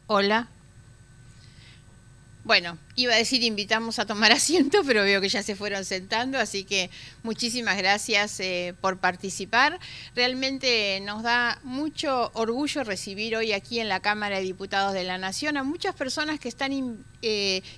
Hola. Bueno, iba a decir invitamos a tomar asiento, pero veo que ya se fueron sentando, así que muchísimas gracias por participar. Realmente nos da mucho orgullo recibir hoy aquí en la Cámara de Diputados de la Nación a muchas personas que están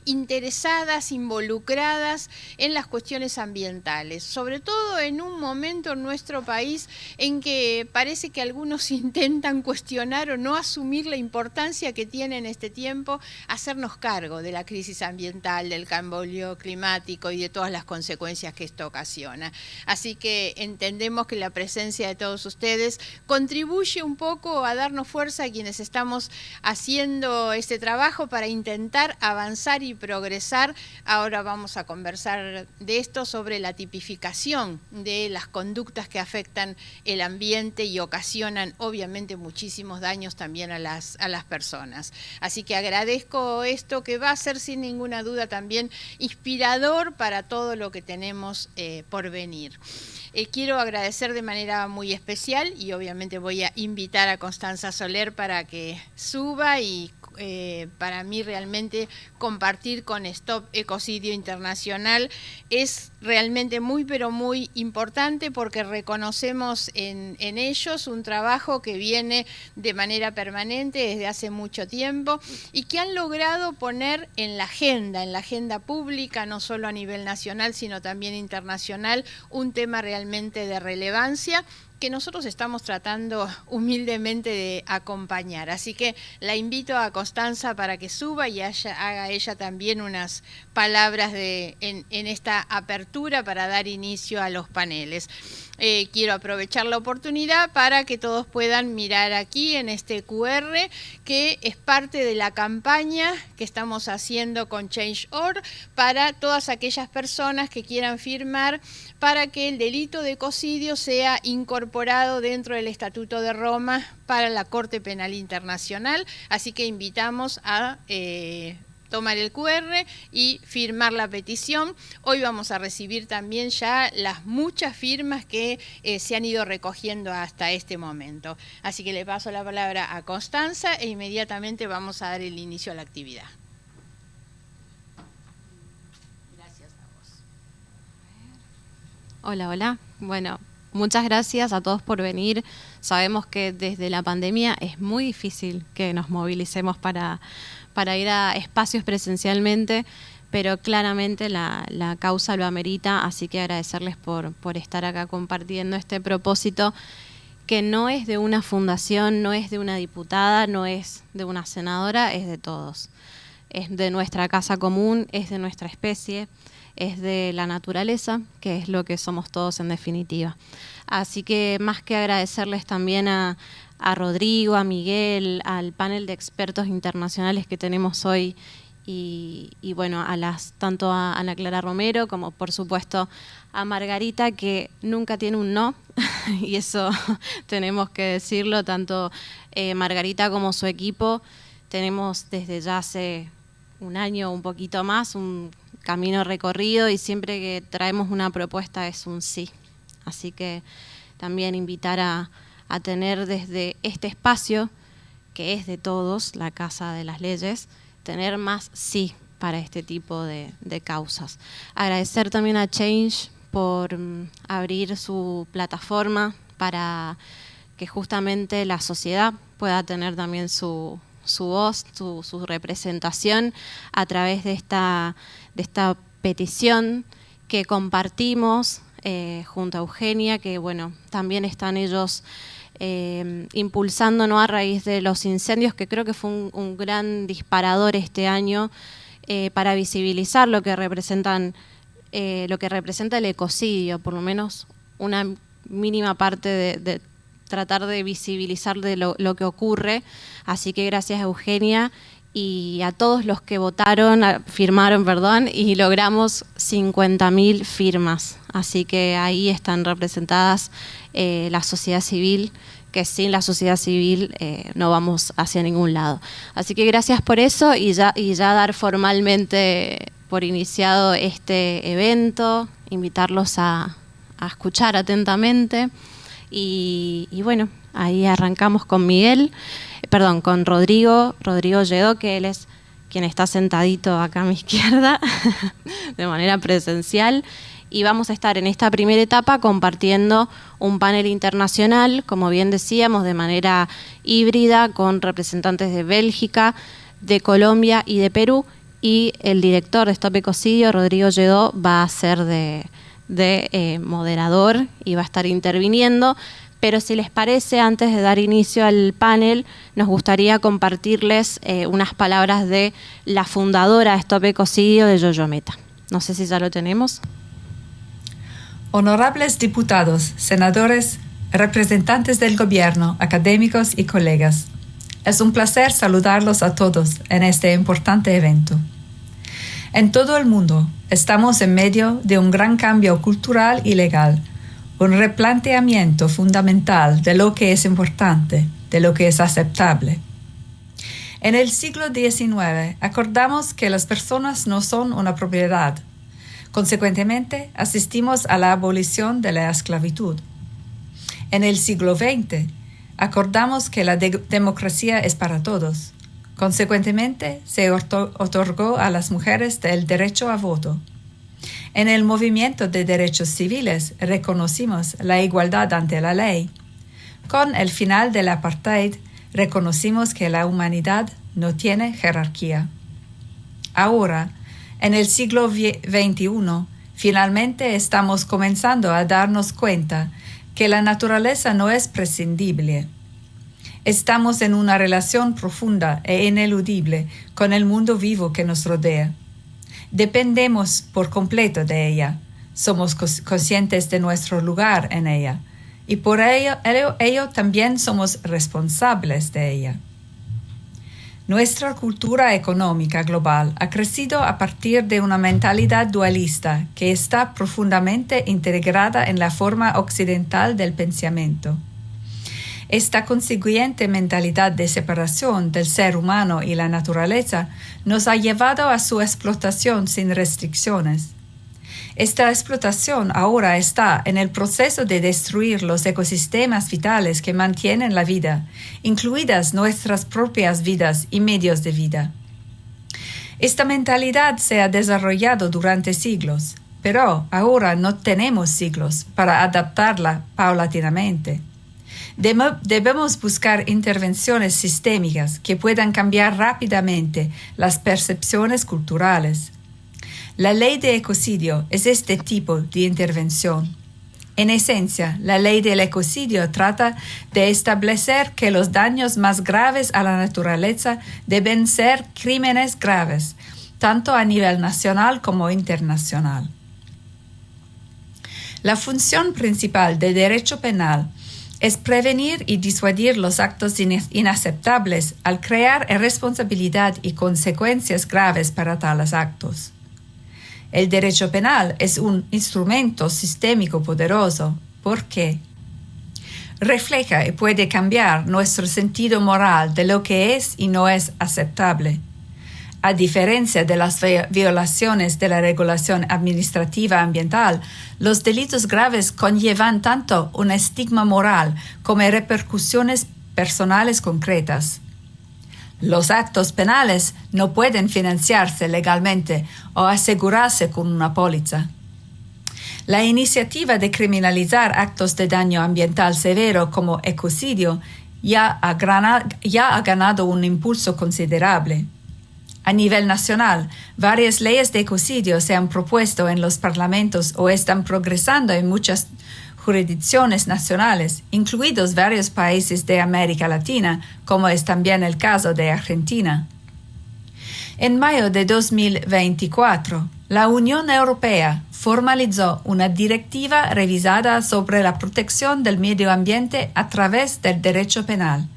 interesadas, involucradas en las cuestiones ambientales, sobre todo en un momento en nuestro país en que parece que algunos intentan cuestionar o no asumir la importancia que tiene en este tiempo hacernos cargo de la crisis ambiental, del cambio climático y de todas las consecuencias que esto ocasiona. Así que entendemos que la presencia de todos ustedes contribuye un poco a darnos fuerza a quienes estamos haciendo este trabajo para intentar avanzar y progresar. Ahora vamos a conversar de esto sobre la tipificación de las conductas que afectan el ambiente y ocasionan obviamente muchísimos daños también a las personas. Así que agradezco esto que va a ser sin ninguna duda también inspirador para todo lo que tenemos por venir. Quiero agradecer de manera muy especial y obviamente voy a invitar a Constanza Soler para que suba y para mí realmente compartir con Stop Ecocidio Internacional es realmente muy pero muy importante porque reconocemos en ellos un trabajo que viene de manera permanente desde hace mucho tiempo y que han logrado poner en la agenda pública, no solo a nivel nacional sino también internacional, un tema realmente de relevancia que nosotros estamos tratando humildemente de acompañar. Así que la invito a Constanza para que suba y haga ella también unas palabras en esta apertura para dar inicio a los paneles. Quiero aprovechar la oportunidad para que todos puedan mirar aquí en este QR, que es parte de la campaña que estamos haciendo con Change.org para todas aquellas personas que quieran firmar para que el delito de ecocidio sea incorporado dentro del Estatuto de Roma para la Corte Penal Internacional. Así que invitamos a tomar el QR y firmar la petición. Hoy vamos a recibir también ya las muchas firmas que se han ido recogiendo hasta este momento. Así que le paso la palabra a Constanza e inmediatamente vamos a dar el inicio a la actividad. Gracias a vos. Hola, hola. Bueno, muchas gracias a todos por venir. Sabemos que desde la pandemia es muy difícil que nos movilicemos para ir a espacios presencialmente, pero claramente la causa lo amerita, así que agradecerles por estar acá compartiendo este propósito que no es de una fundación, no es de una diputada, no es de una senadora, es de todos. Es de nuestra casa común, es de nuestra especie, es de la naturaleza, que es lo que somos todos en definitiva. Así que más que agradecerles también a Rodrigo, a Miguel, al panel de expertos internacionales que tenemos hoy y bueno, tanto a Ana Clara Romero como por supuesto a Margarita, que nunca tiene un no, y eso tenemos que decirlo, tanto Margarita como su equipo. Tenemos desde ya hace un año o un poquito más un camino recorrido y siempre que traemos una propuesta es un sí. Así que también invitar a tener desde este espacio, que es de todos, la Casa de las Leyes, tener más sí para este tipo de causas. Agradecer también a Change por abrir su plataforma para que justamente la sociedad pueda tener también su voz, su representación a través de esta petición que compartimos junto a Eugenia, que bueno, también están ellos impulsando, ¿no?, a raíz de los incendios, que creo que fue un gran disparador este año para visibilizar lo que representa el ecocidio, por lo menos una mínima parte de tratar de visibilizar de lo que ocurre. Así que gracias a Eugenia y a todos los que firmaron, y logramos 50.000 firmas. Así que ahí están representadas la sociedad civil, que sin la sociedad civil no vamos hacia ningún lado. Así que gracias por eso y ya dar formalmente por iniciado este evento, invitarlos a escuchar atentamente Y bueno, ahí arrancamos con con Rodrigo Lledó, que él es quien está sentadito acá a mi izquierda de manera presencial. Y vamos a estar en esta primera etapa compartiendo un panel internacional, como bien decíamos, de manera híbrida, con representantes de Bélgica, de Colombia y de Perú. Y el director de Stop Ecocidio, Rodrigo Lledó, va a ser de moderador y va a estar interviniendo. Pero si les parece, antes de dar inicio al panel, nos gustaría compartirles unas palabras de la fundadora de Stop Ecocidio, de Yoyo Meta. No sé si ya lo tenemos. Honorables diputados, senadores, representantes del gobierno, académicos y colegas. Es un placer saludarlos a todos en este importante evento. En todo el mundo estamos en medio de un gran cambio cultural y legal, un replanteamiento fundamental de lo que es importante, de lo que es aceptable. En el siglo XIX acordamos que las personas no son una propiedad. Consecuentemente, asistimos a la abolición de la esclavitud. En el siglo XX, acordamos que la democracia es para todos. Consecuentemente, se otorgó a las mujeres el derecho a voto. En el movimiento de derechos civiles reconocimos la igualdad ante la ley. Con el final del apartheid, reconocimos que la humanidad no tiene jerarquía. Ahora, en el siglo XXI, finalmente estamos comenzando a darnos cuenta que la naturaleza no es prescindible. Estamos en una relación profunda e ineludible con el mundo vivo que nos rodea. Dependemos por completo de ella, somos conscientes de nuestro lugar en ella y por ello también somos responsables de ella. Nuestra cultura económica global ha crecido a partir de una mentalidad dualista que está profundamente integrada en la forma occidental del pensamiento. Esta consiguiente mentalidad de separación del ser humano y la naturaleza nos ha llevado a su explotación sin restricciones. Esta explotación ahora está en el proceso de destruir los ecosistemas vitales que mantienen la vida, incluidas nuestras propias vidas y medios de vida. Esta mentalidad se ha desarrollado durante siglos, pero ahora no tenemos siglos para adaptarla paulatinamente. Debemos buscar intervenciones sistémicas que puedan cambiar rápidamente las percepciones culturales. La ley de ecocidio es este tipo de intervención. En esencia, la ley del ecocidio trata de establecer que los daños más graves a la naturaleza deben ser crímenes graves, tanto a nivel nacional como internacional. La función principal del derecho penal es prevenir y disuadir los actos inaceptables al crear responsabilidad y consecuencias graves para tales actos. El derecho penal es un instrumento sistémico poderoso porque refleja y puede cambiar nuestro sentido moral de lo que es y no es aceptable. A diferencia de las violaciones de la regulación administrativa ambiental, los delitos graves conllevan tanto un estigma moral como repercusiones personales concretas. Los actos penales no pueden financiarse legalmente o asegurarse con una póliza. La iniciativa de criminalizar actos de daño ambiental severo como ecocidio ya ha ganado un impulso considerable. A nivel nacional, varias leyes de ecocidio se han propuesto en los parlamentos o están progresando en muchas jurisdicciones nacionales, incluidos varios países de América Latina, como es también el caso de Argentina. En mayo de 2024, la Unión Europea formalizó una directiva revisada sobre la protección del medio ambiente a través del derecho penal,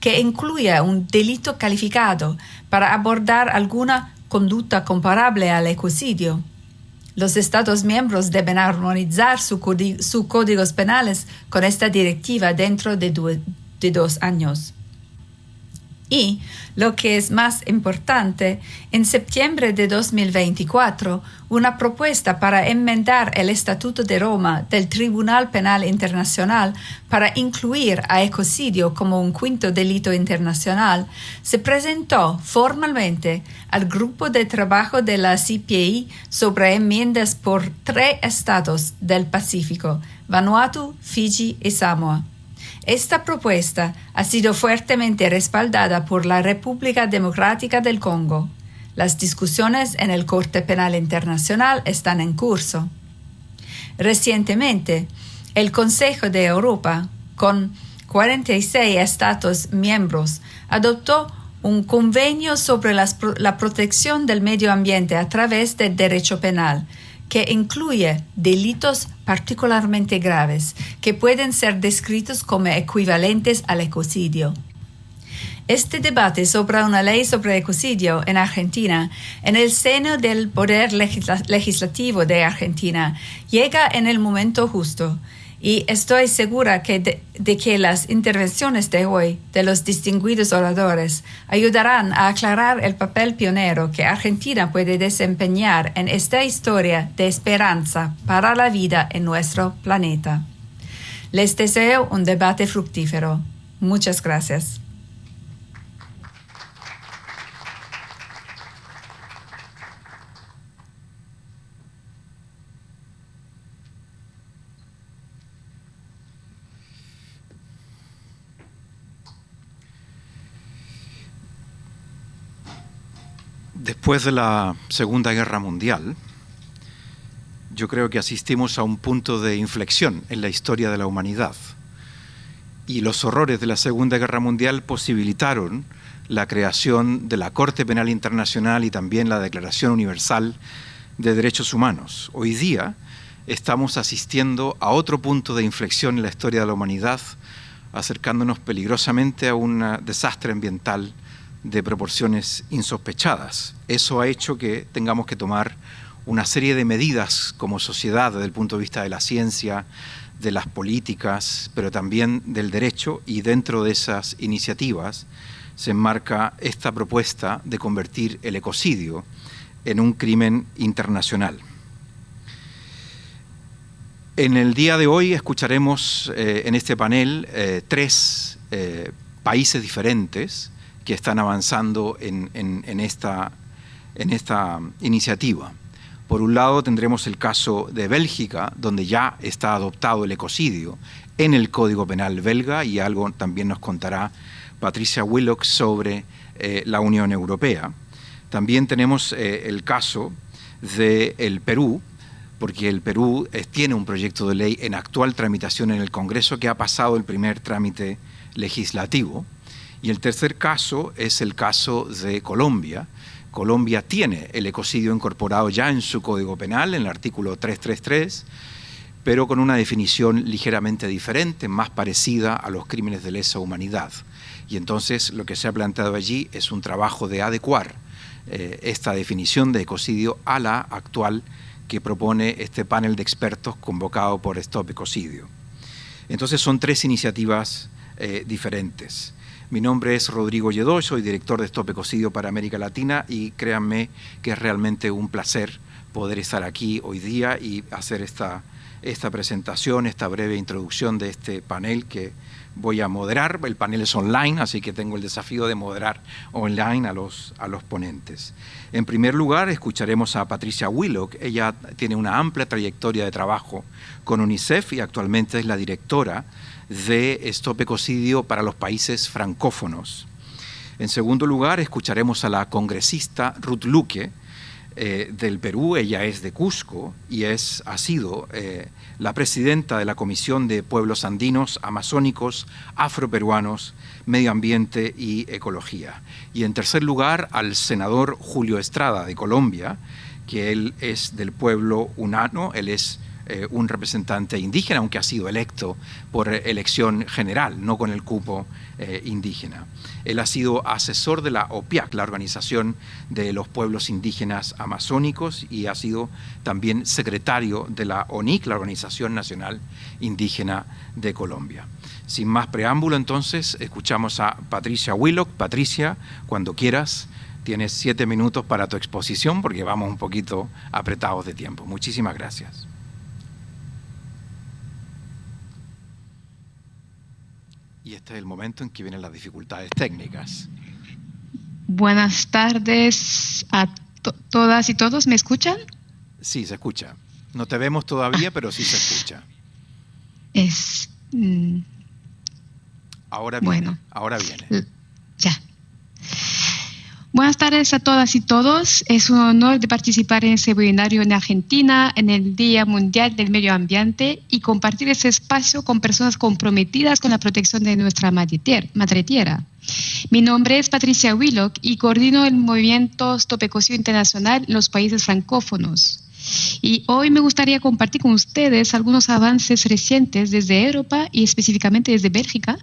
que incluye un delito calificado para abordar alguna conducta comparable al ecocidio. Los Estados miembros deben armonizar sus códigos penales con esta directiva dentro de 2 años. Y, lo que es más importante, en septiembre de 2024, una propuesta para enmendar el Estatuto de Roma del Tribunal Penal Internacional para incluir a ecocidio como un quinto delito internacional se presentó formalmente al Grupo de Trabajo de la CPI sobre enmiendas por 3 estados del Pacífico, Vanuatu, Fiji y Samoa. Esta propuesta ha sido fuertemente respaldada por la República Democrática del Congo. Las discusiones en el Corte Penal Internacional están en curso. Recientemente, el Consejo de Europa, con 46 Estados miembros, adoptó un convenio sobre la protección del medio ambiente a través del derecho penal, que incluye delitos particularmente graves que pueden ser descritos como equivalentes al ecocidio. Este debate sobre una ley sobre ecocidio en Argentina, en el seno del Poder Legislativo de Argentina, llega en el momento justo, y estoy segura de que las intervenciones de hoy de los distinguidos oradores ayudarán a aclarar el papel pionero que Argentina puede desempeñar en esta historia de esperanza para la vida en nuestro planeta. Les deseo un debate fructífero. Muchas gracias. Después de la Segunda Guerra Mundial, yo creo que asistimos a un punto de inflexión en la historia de la humanidad. Y los horrores de la Segunda Guerra Mundial posibilitaron la creación de la Corte Penal Internacional y también la Declaración Universal de Derechos Humanos. Hoy día estamos asistiendo a otro punto de inflexión en la historia de la humanidad, acercándonos peligrosamente a un desastre ambiental de proporciones insospechadas. Eso ha hecho que tengamos que tomar una serie de medidas como sociedad desde el punto de vista de la ciencia, de las políticas, pero también del derecho, y dentro de esas iniciativas se enmarca esta propuesta de convertir el ecocidio en un crimen internacional. En el día de hoy escucharemos en este panel 3 países diferentes que están avanzando en esta iniciativa. Por un lado tendremos el caso de Bélgica, donde ya está adoptado el ecocidio en el Código Penal belga, y algo también nos contará Patricia Willock sobre la Unión Europea. También tenemos el caso del Perú, porque el Perú tiene un proyecto de ley en actual tramitación en el Congreso que ha pasado el primer trámite legislativo. Y el tercer caso es el caso de Colombia. Colombia tiene el ecocidio incorporado ya en su Código Penal, en el artículo 333, pero con una definición ligeramente diferente, más parecida a los crímenes de lesa humanidad. Y entonces lo que se ha planteado allí es un trabajo de adecuar esta definición de ecocidio a la actual que propone este panel de expertos convocado por Stop Ecocidio. Entonces son 3 iniciativas diferentes. Mi nombre es Rodrigo Lledó, soy director de Stop Ecocidio para América Latina, y créanme que es realmente un placer poder estar aquí hoy día y hacer esta presentación, esta breve introducción de este panel que voy a moderar. El panel es online, así que tengo el desafío de moderar online a los ponentes. En primer lugar, escucharemos a Patricia Willock. Ella tiene una amplia trayectoria de trabajo con UNICEF y actualmente es la directora de Stop Ecocidio para los países francófonos. En segundo lugar, escucharemos a la congresista Ruth Luque del Perú. Ella es de Cusco y ha sido la presidenta de la Comisión de Pueblos Andinos, Amazónicos, Afroperuanos, Medio Ambiente y Ecología. Y en tercer lugar, al senador Julio Estrada de Colombia, que él es del pueblo Unano. Él es un representante indígena, aunque ha sido electo por elección general, no con el cupo indígena. Él ha sido asesor de la OPIAC, la Organización de los Pueblos Indígenas Amazónicos, y ha sido también secretario de la ONIC, la Organización Nacional Indígena de Colombia. Sin más preámbulo, entonces, escuchamos a Patricia Willock. Patricia, cuando quieras, tienes 7 minutos para tu exposición porque vamos un poquito apretados de tiempo. Muchísimas gracias. Y este es el momento en que vienen las dificultades técnicas. Buenas tardes a todas y todos. ¿Me escuchan? Sí, se escucha. No te vemos todavía, pero sí se escucha. Ahora viene. Bueno, ahora viene. Ya. Buenas tardes a todas y todos. Es un honor de participar en este webinario en Argentina, en el Día Mundial del Medio Ambiente, y compartir este espacio con personas comprometidas con la protección de nuestra madre tierra. Mi nombre es Patricia Willock y coordino el movimiento Stop Ecocidio Internacional en los países francófonos. Y hoy me gustaría compartir con ustedes algunos avances recientes desde Europa y específicamente desde Bélgica,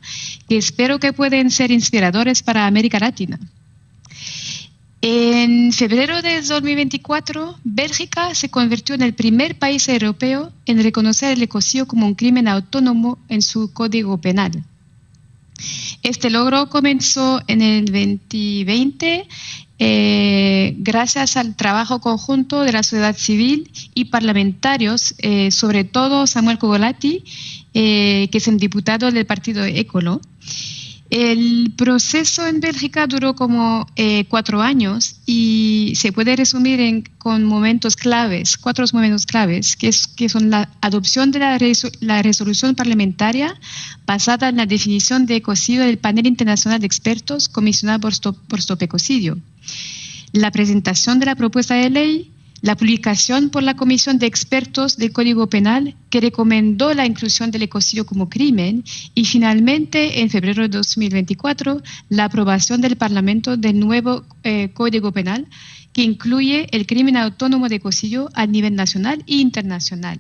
que espero que pueden ser inspiradores para América Latina. En febrero de 2024, Bélgica se convirtió en el primer país europeo en reconocer el ecocidio como un crimen autónomo en su código penal. Este logro comenzó en el 2020 gracias al trabajo conjunto de la sociedad civil y parlamentarios, sobre todo Samuel Cogolati, que es el diputado del partido Ecolo. El proceso en Bélgica duró como 4 años y se puede resumir con momentos claves, 4 momentos claves, que son la adopción de la resolución parlamentaria basada en la definición de ecocidio del panel internacional de expertos comisionado por Stop Ecocidio, la presentación de la propuesta de ley, la publicación por la Comisión de Expertos del Código Penal, que recomendó la inclusión del ecocidio como crimen, y finalmente, en febrero de 2024, la aprobación del Parlamento del nuevo Código Penal, que incluye el crimen autónomo de ecocidio a nivel nacional e internacional.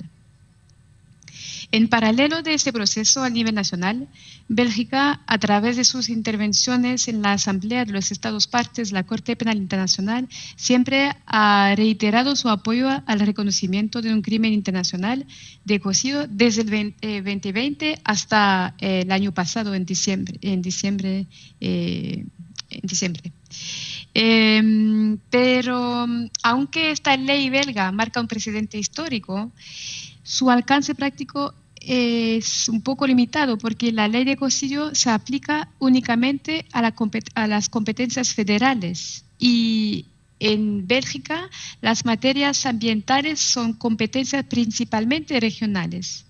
En paralelo de este proceso a nivel nacional, Bélgica, a través de sus intervenciones en la Asamblea de los Estados Partes, la Corte Penal Internacional, siempre ha reiterado su apoyo al reconocimiento de un crimen internacional de ecocidio desde el 2020 hasta el año pasado, en diciembre. Pero aunque esta ley belga marca un precedente histórico, su alcance práctico es un poco limitado porque la ley de ecocidio se aplica únicamente a las competencias federales, y en Bélgica las materias ambientales son competencias principalmente regionales.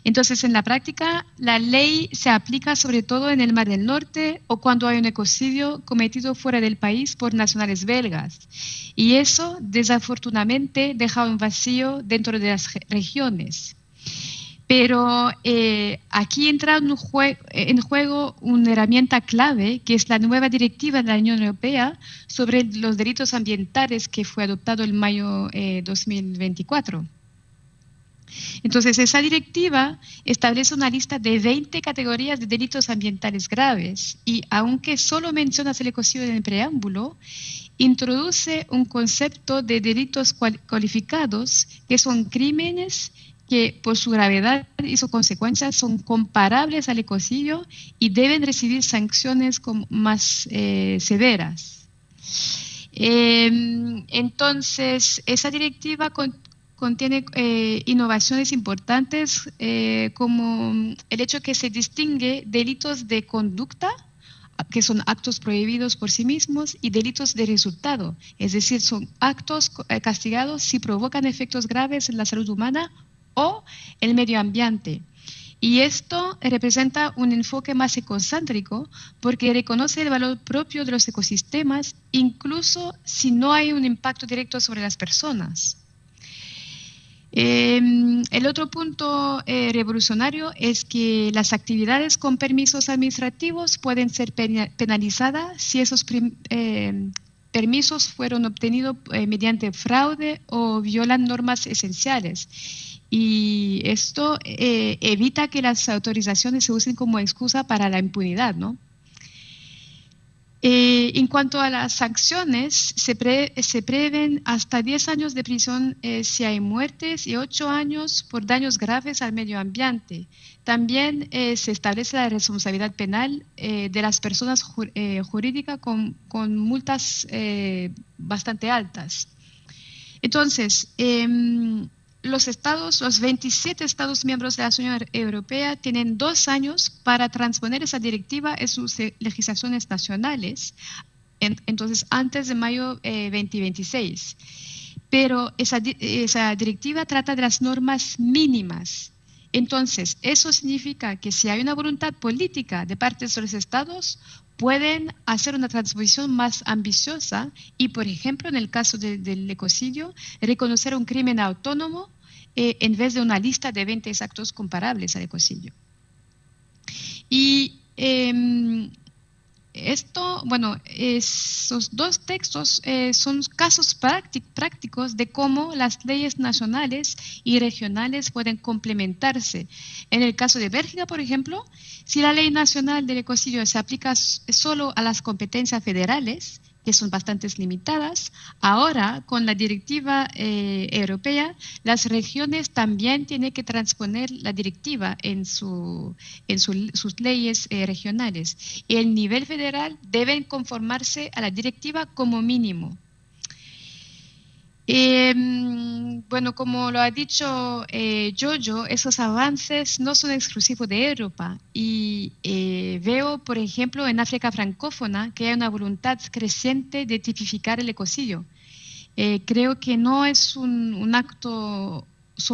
Entonces, en la práctica, la ley se aplica sobre todo en el Mar del Norte o cuando hay un ecocidio cometido fuera del país por nacionales belgas. Y eso, desafortunadamente, deja un vacío dentro de las regiones. Pero aquí entra en juego una herramienta clave, que es la nueva directiva de la Unión Europea sobre los delitos ambientales, que fue adoptado en mayo de 2024. Entonces, esa directiva establece una lista de 20 categorías de delitos ambientales graves, y aunque solo menciona el ecocidio en el preámbulo, introduce un concepto de delitos cualificados, que son crímenes que por su gravedad y sus consecuencias son comparables al ecocidio y deben recibir sanciones más severas. Entonces, esa directiva contiene innovaciones importantes, como el hecho que se distingue delitos de conducta, que son actos prohibidos por sí mismos, y delitos de resultado, es decir, son actos castigados si provocan efectos graves en la salud humana o el medio ambiente. Y esto representa un enfoque más ecocéntrico porque reconoce el valor propio de los ecosistemas, incluso si no hay un impacto directo sobre las personas. El otro punto revolucionario es que las actividades con permisos administrativos pueden ser penalizadas si esos permisos fueron obtenidos mediante fraude o violan normas esenciales. Y esto evita que las autorizaciones se usen como excusa para la impunidad, ¿no? En cuanto a las sanciones, se prevén hasta 10 años de prisión si hay muertes y 8 años por daños graves al medio ambiente. También se establece la responsabilidad penal de las personas jurídicas con multas bastante altas. Entonces, los 27 Estados miembros de la Unión Europea tienen 2 años para transponer esa directiva en sus legislaciones nacionales, entonces antes de mayo 2026. Pero esa directiva trata de las normas mínimas. Entonces, eso significa que si hay una voluntad política de parte de los Estados, pueden hacer una transposición más ambiciosa y, por ejemplo, en el caso del ecocidio, reconocer un crimen autónomo en vez de una lista de 20 actos comparables al ecocidio. Y esos 2 textos son casos prácticos de cómo las leyes nacionales y regionales pueden complementarse. En el caso de Bélgica, por ejemplo, si la ley nacional del ecocidio se aplica solo a las competencias federales, que son bastante limitadas, ahora con la directiva europea, las regiones también tienen que transponer la directiva en sus leyes regionales. Y el nivel federal deben conformarse a la directiva como mínimo. Bueno, como lo ha dicho Jojo, esos avances no son exclusivos de Europa y veo, por ejemplo, en África francófona que hay una voluntad creciente de tipificar el ecocidio. Creo que no es son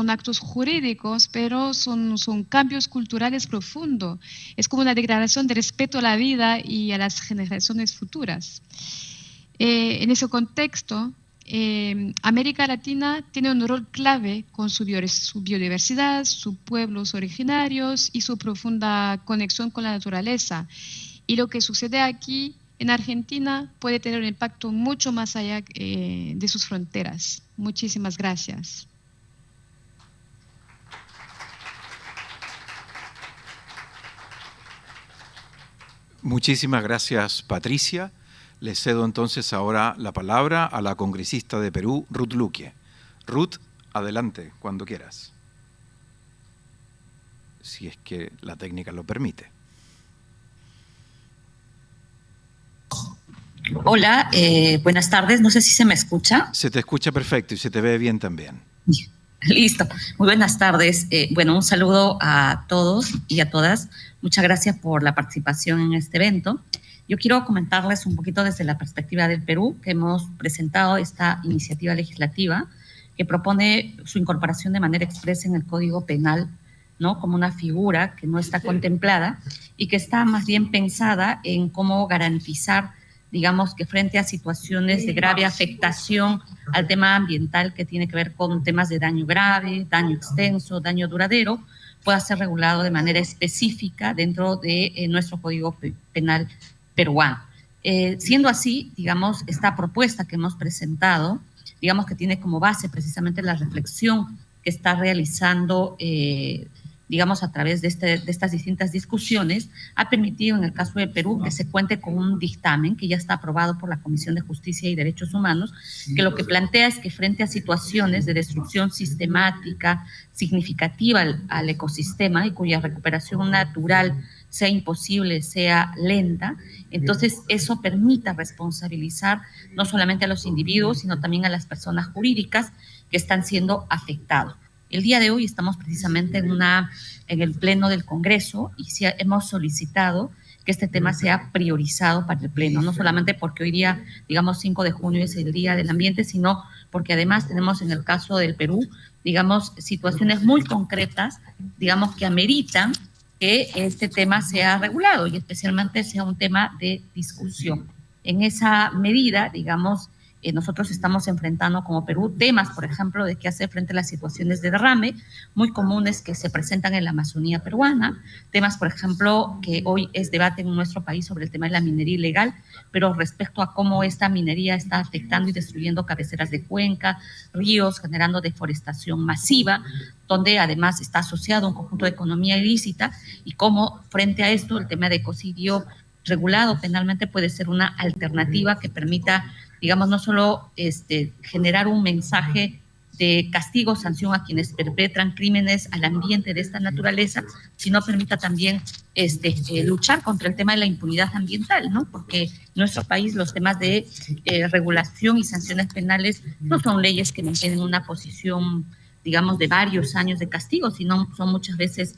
actos jurídicos, pero son cambios culturales profundos. Es como una declaración de respeto a la vida y a las generaciones futuras. En ese contexto, América Latina tiene un rol clave con su biodiversidad, sus pueblos originarios y su profunda conexión con la naturaleza. Y lo que sucede aquí en Argentina puede tener un impacto mucho más allá de sus fronteras. Muchísimas gracias. Muchísimas gracias, Patricia. Le cedo entonces ahora la palabra a la congresista de Perú, Ruth Luque. Ruth, adelante, cuando quieras. Si es que la técnica lo permite. Hola, buenas tardes. No sé si se me escucha. Se te escucha perfecto y se te ve bien también. Listo. Muy buenas tardes. Bueno, un saludo a todos y a todas. Muchas gracias por la participación en este evento. Yo quiero comentarles un poquito desde la perspectiva del Perú, que hemos presentado esta iniciativa legislativa que propone su incorporación de manera expresa en el Código Penal, ¿no? Como una figura que no está contemplada y que está más bien pensada en cómo garantizar, digamos, que frente a situaciones de grave afectación al tema ambiental que tiene que ver con temas de daño grave, daño extenso, daño duradero, pueda ser regulado de manera específica dentro de nuestro Código Penal peruano. Siendo así, digamos, esta propuesta que hemos presentado, digamos que tiene como base precisamente la reflexión que está realizando, digamos, a través de estas distintas discusiones, ha permitido en el caso de Perú que se cuente con un dictamen que ya está aprobado por la Comisión de Justicia y Derechos Humanos, que lo que plantea es que frente a situaciones de destrucción sistemática, significativa al ecosistema y cuya recuperación natural sea imposible, sea lenta, entonces eso permita responsabilizar no solamente a los individuos, sino también a las personas jurídicas que están siendo afectados. El día de hoy estamos precisamente en el Pleno del Congreso y sí hemos solicitado que este tema sea priorizado para el Pleno, no solamente porque hoy día, digamos, 5 de junio es el Día del Ambiente, sino porque además tenemos en el caso del Perú, digamos, situaciones muy concretas, digamos, que ameritan que este tema sea regulado y especialmente sea un tema de discusión. En esa medida, digamos, nosotros estamos enfrentando como Perú temas, por ejemplo, de qué hacer frente a las situaciones de derrame muy comunes que se presentan en la Amazonía peruana, temas, por ejemplo, que hoy es debate en nuestro país sobre el tema de la minería ilegal, pero respecto a cómo esta minería está afectando y destruyendo cabeceras de cuenca, ríos, generando deforestación masiva, donde además está asociado a un conjunto de economía ilícita y cómo frente a esto el tema de ecocidio regulado penalmente puede ser una alternativa que permita, digamos, no solo generar un mensaje de castigo, sanción a quienes perpetran crímenes al ambiente de esta naturaleza, sino permita también luchar contra el tema de la impunidad ambiental, ¿no? Porque en nuestro país los temas de regulación y sanciones penales no son leyes que mantienen una posición, digamos, de varios años de castigo, sino son muchas veces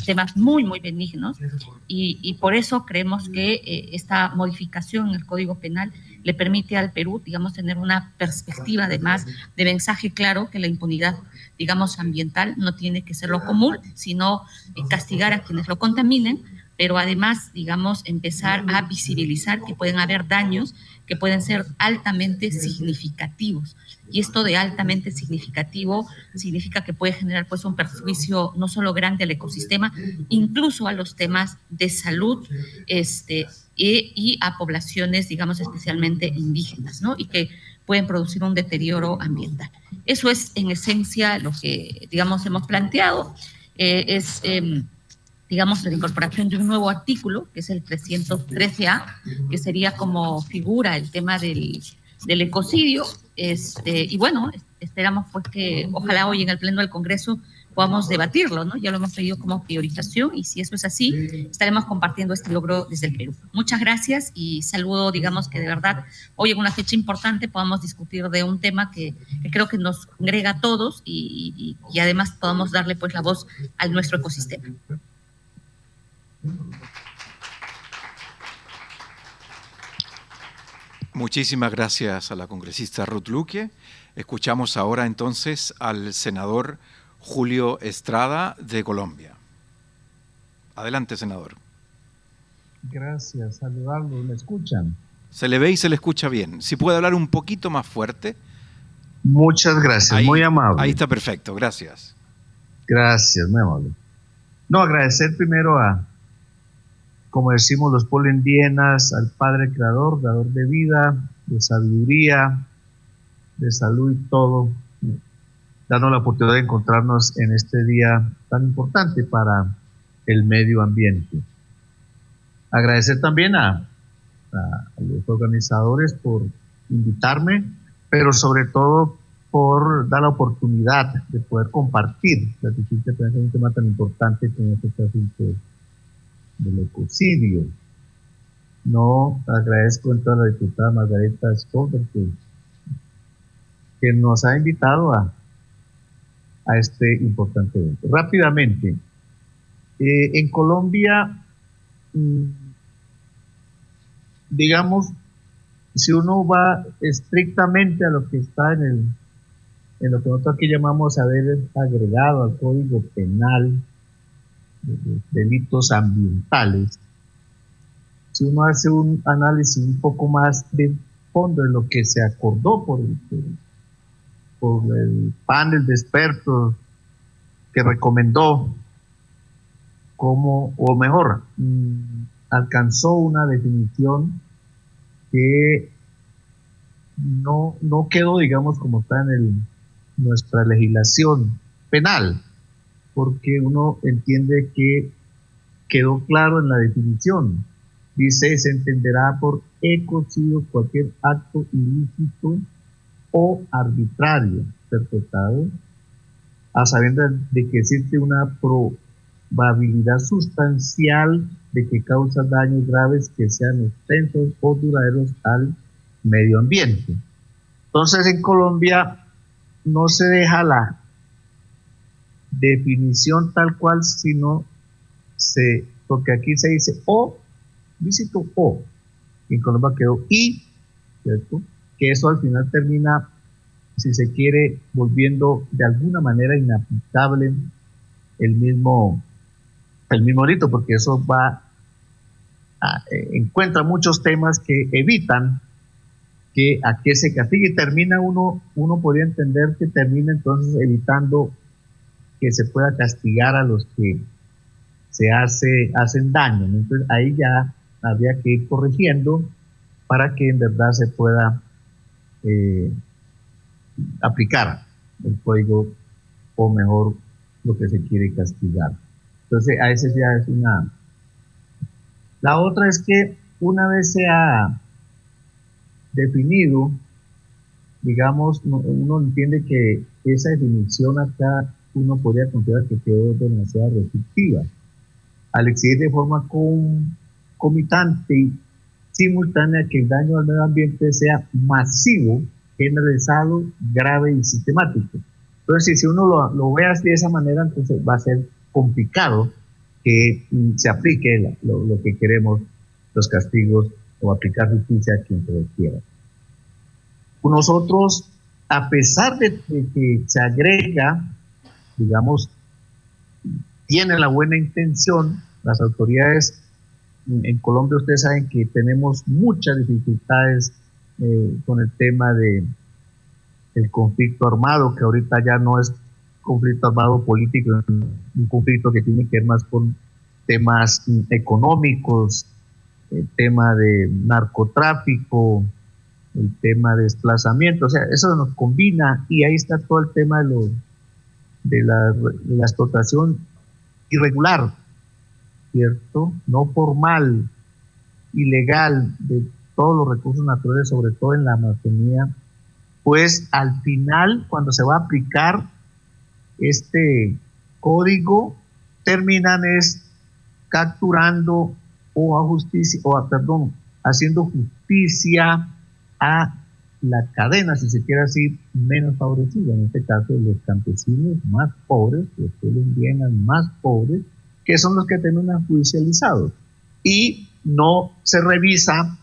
temas muy, muy benignos. Y por eso creemos que esta modificación en el Código Penal le permite al Perú, digamos, tener una perspectiva además de mensaje claro que la impunidad, digamos, ambiental no tiene que ser lo común, sino castigar a quienes lo contaminen, pero además, digamos, empezar a visibilizar que pueden haber daños que pueden ser altamente significativos. Y esto de altamente significativo significa que puede generar pues un perjuicio no solo grande al ecosistema, incluso a los temas de salud y a poblaciones, digamos, especialmente indígenas, ¿no? Y que pueden producir un deterioro ambiental. Eso es en esencia lo que, digamos, hemos planteado. Digamos, la incorporación de un nuevo artículo, que es el 313A, que sería como figura el tema del ecocidio. Y bueno, esperamos pues que ojalá hoy en el Pleno del Congreso podamos debatirlo, ¿no? Ya lo hemos pedido como priorización y si eso es así, estaremos compartiendo este logro desde el Perú. Muchas gracias y saludo, digamos, que de verdad hoy en una fecha importante podamos discutir de un tema que creo que nos congrega a todos y además podamos darle pues la voz a nuestro ecosistema. Muchísimas gracias a la congresista Ruth Luque. Escuchamos ahora entonces al senador Julio Estrada de Colombia. Adelante, senador. Gracias, saludarlo. ¿Me escuchan? Se le ve y se le escucha bien. Si puede hablar un poquito más fuerte. Muchas gracias, ahí, muy amable. Ahí está perfecto, gracias. Gracias, muy amable. No, agradecer primero como decimos los pueblos indígenas, al Padre Creador, dador de vida, de sabiduría, de salud y todo, dando la oportunidad de encontrarnos en este día tan importante para el medio ambiente. Agradecer también a los organizadores por invitarme, pero sobre todo por dar la oportunidad de poder compartir la distinta en un tema tan importante como este asunto del ecocidio. No, agradezco entonces a la diputada Margarita Stolberg que nos ha invitado a este importante evento. Rápidamente, en Colombia, digamos, si uno va estrictamente a lo que está en lo que nosotros aquí llamamos haber agregado al Código Penal de delitos ambientales, si uno hace un análisis un poco más de fondo de lo que se acordó por el panel de expertos que recomendó o mejor, alcanzó una definición que no quedó, digamos, como está en nuestra legislación penal, porque uno entiende que quedó claro en la definición. Dice, se entenderá por ecocidio cualquier acto ilícito o arbitrario perpetrado a sabiendas de que existe una probabilidad sustancial de que causa daños graves que sean extensos o duraderos al medio ambiente. Entonces, en Colombia no se deja la definición tal cual, sino porque aquí se dice o, lícito o, y en Colombia quedó y, ¿cierto? Que eso al final termina, si se quiere, volviendo de alguna manera inaplicable el mismo delito, porque eso encuentra muchos temas que evitan a que se castigue, y termina uno podría entender que termina entonces evitando que se pueda castigar a los que hacen daño, ¿no? Entonces ahí ya habría que ir corrigiendo para que en verdad se pueda aplicar el código, o mejor, lo que se quiere castigar. Entonces a ese ya es La otra es que una vez se ha definido, digamos, uno entiende que esa definición acá uno podría considerar que quedó demasiado restrictiva. Al exigir de forma concomitante y simultánea que el daño al medio ambiente sea masivo, generalizado, grave y sistemático. Entonces, si uno lo ve así de esa manera, entonces va a ser complicado que se aplique lo que queremos, los castigos, o aplicar justicia a quien se requiera. Nosotros, a pesar de que se agrega, digamos, tiene la buena intención, las autoridades en Colombia, ustedes saben que tenemos muchas dificultades con el tema del conflicto armado, que ahorita ya no es conflicto armado político, un conflicto que tiene que ver más con temas económicos, el tema de narcotráfico, el tema de desplazamiento, o sea, eso nos combina, y ahí está todo el tema de la explotación irregular, ¿cierto? No formal, ilegal, de todos los recursos naturales, sobre todo en la Amazonía. Pues al final, cuando se va a aplicar este código, terminan capturando haciendo justicia a la cadena, si se quiere decir, menos favorecida, en este caso los campesinos más pobres, los pueblos indígenas más pobres, que son los que terminan judicializados. Y no se revisa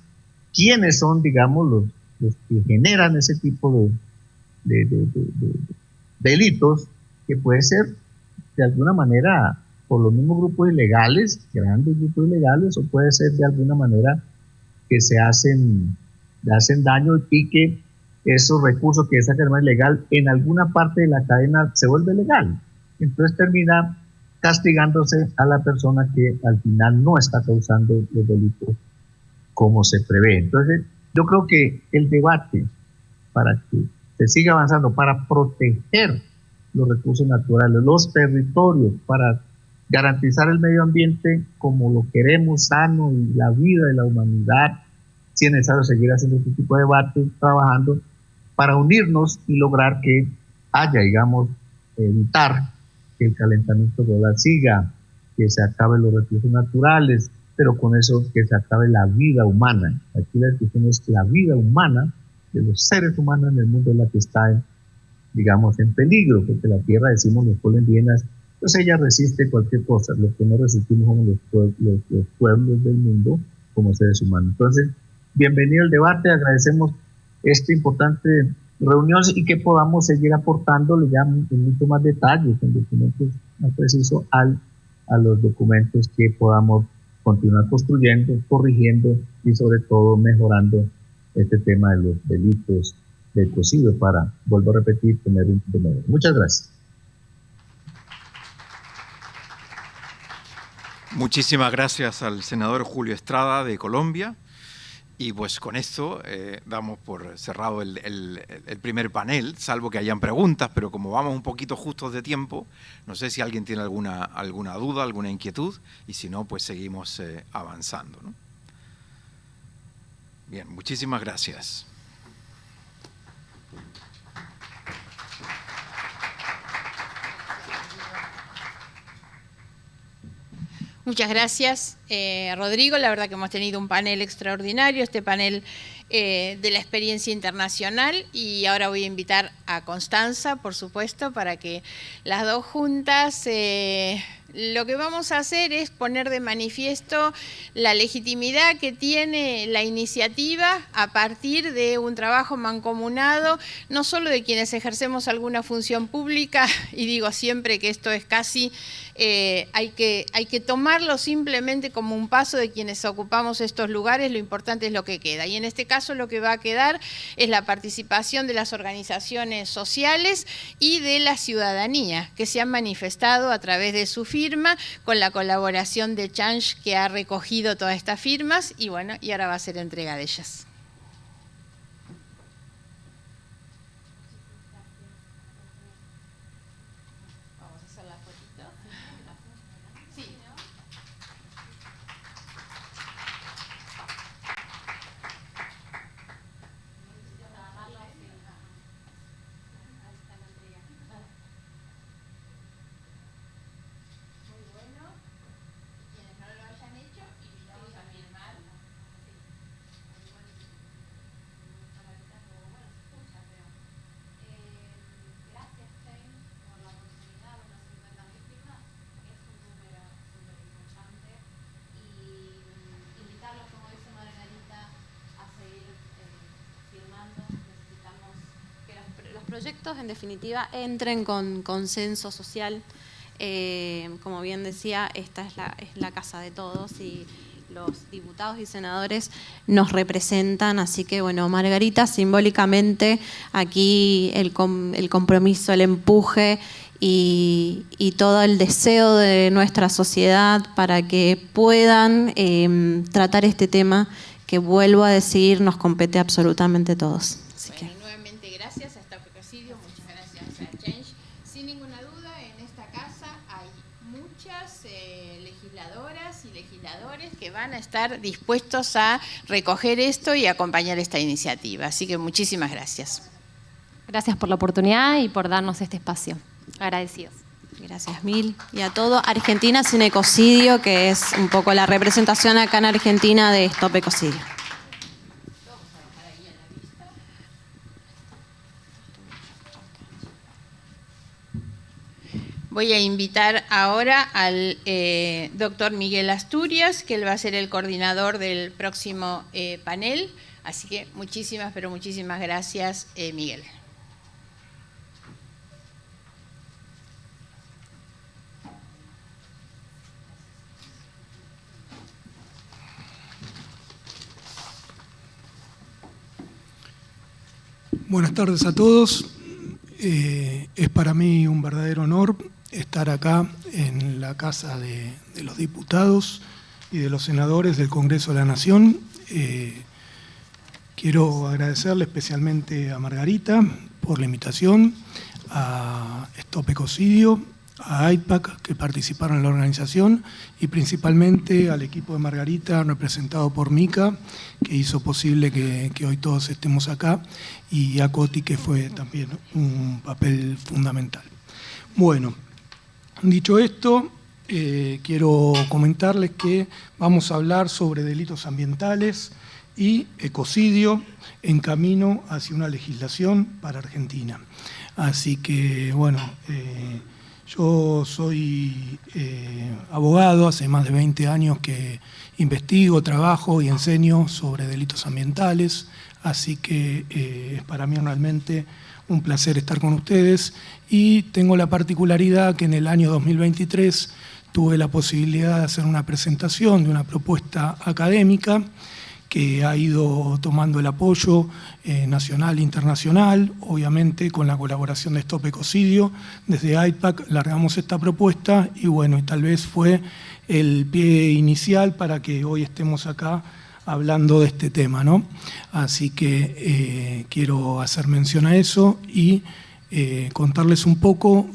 quiénes son, digamos, los que generan ese tipo de delitos, que puede ser de alguna manera por los mismos grupos ilegales, grandes grupos ilegales, o puede ser de alguna manera que le hacen daño, y que esos recursos que esa cadena ilegal en alguna parte de la cadena se vuelve legal. Entonces termina castigándose a la persona que al final no está causando los delitos como se prevé. Entonces yo creo que el debate para que se siga avanzando, para proteger los recursos naturales, los territorios, para garantizar el medio ambiente como lo queremos, sano, y la vida de la humanidad, si es necesario seguir haciendo este tipo de debates, trabajando para unirnos y lograr que haya, digamos, evitar que el calentamiento global siga, que se acaben los recursos naturales, pero con eso que se acabe la vida humana. Aquí la discusión es la vida humana de los seres humanos en el mundo, es la que está, digamos, en peligro, porque la tierra, decimos los pueblos indígenas, pues ella resiste cualquier cosa. Lo que no resistimos somos los pueblos del mundo como seres humanos. Entonces, bienvenido al debate, agradecemos esta importante reunión y que podamos seguir aportándole ya en mucho más detalles, en documentos más precisos a los documentos que podamos continuar construyendo, corrigiendo y sobre todo mejorando este tema de los delitos de ecocidio para, vuelvo a repetir, tener un punto medio. Muchas gracias. Muchísimas gracias al senador Julio Estrada de Colombia. Y pues con esto damos por cerrado el primer panel, salvo que hayan preguntas, pero como vamos un poquito justos de tiempo, no sé si alguien tiene alguna duda, alguna inquietud, y si no, pues seguimos avanzando, ¿no? Bien, muchísimas gracias. Muchas gracias, Rodrigo. La verdad que hemos tenido un panel extraordinario, este panel de la experiencia internacional, y ahora voy a invitar a Constanza, por supuesto, para que las dos juntas lo que vamos a hacer es poner de manifiesto la legitimidad que tiene la iniciativa a partir de un trabajo mancomunado, no solo de quienes ejercemos alguna función pública, y digo siempre que esto es casi, hay que tomarlo simplemente como un paso de quienes ocupamos estos lugares, lo importante es lo que queda. Y en este caso lo que va a quedar es la participación de las organizaciones sociales y de la ciudadanía, que se han manifestado a través de su firma, con la colaboración de Change, que ha recogido todas estas firmas, y bueno, y ahora va a ser entrega de ellas. Vamos a hacer la fotito. Sí. proyectos, en definitiva, entren con consenso social. Como bien decía, esta es la casa de todos y los diputados y senadores nos representan, así que bueno, Margarita, simbólicamente aquí el compromiso, el empuje y todo el deseo de nuestra sociedad para que puedan tratar este tema que, vuelvo a decir, nos compete absolutamente a todos. Así bueno, que nuevamente gracias a Stop-Ecocidio, muchas gracias a Change. Sin ninguna duda, en esta casa hay muchas legisladoras y legisladores que van a estar dispuestos a recoger esto y acompañar esta iniciativa. Así que muchísimas gracias. Gracias por la oportunidad y por darnos este espacio. Agradecidos. gracias mil. Y a todo Argentina Sin Ecocidio, que es un poco la representación acá en Argentina de Stop Ecocidio. Voy a invitar ahora al doctor Miguel Asturias, que él va a ser el coordinador del próximo panel. Así que muchísimas, pero muchísimas gracias, Miguel. Buenas tardes a todos. Es para mí un verdadero honor estar acá en la Casa de los Diputados y de los Senadores del Congreso de la Nación. Quiero agradecerle especialmente a Margarita por la invitación, a Stop Ecocidio, a AIPAC, que participaron en la organización, y principalmente al equipo de Margarita, representado por Mica, que hizo posible que hoy todos estemos acá, y a Coti, que fue también un papel fundamental. Bueno, dicho esto, quiero comentarles que vamos a hablar sobre delitos ambientales y ecocidio en camino hacia una legislación para Argentina. Así que, bueno, yo soy abogado, hace más de 20 años que investigo, trabajo y enseño sobre delitos ambientales, así que es para mí realmente un placer estar con ustedes, y tengo la particularidad que en el año 2023 tuve la posibilidad de hacer una presentación de una propuesta académica que ha ido tomando el apoyo nacional e internacional, obviamente con la colaboración de Stop Ecocidio. Desde AIPAC largamos esta propuesta y bueno, y tal vez fue el pie inicial para que hoy estemos acá hablando de este tema, ¿no? Así que quiero hacer mención a eso y contarles un poco.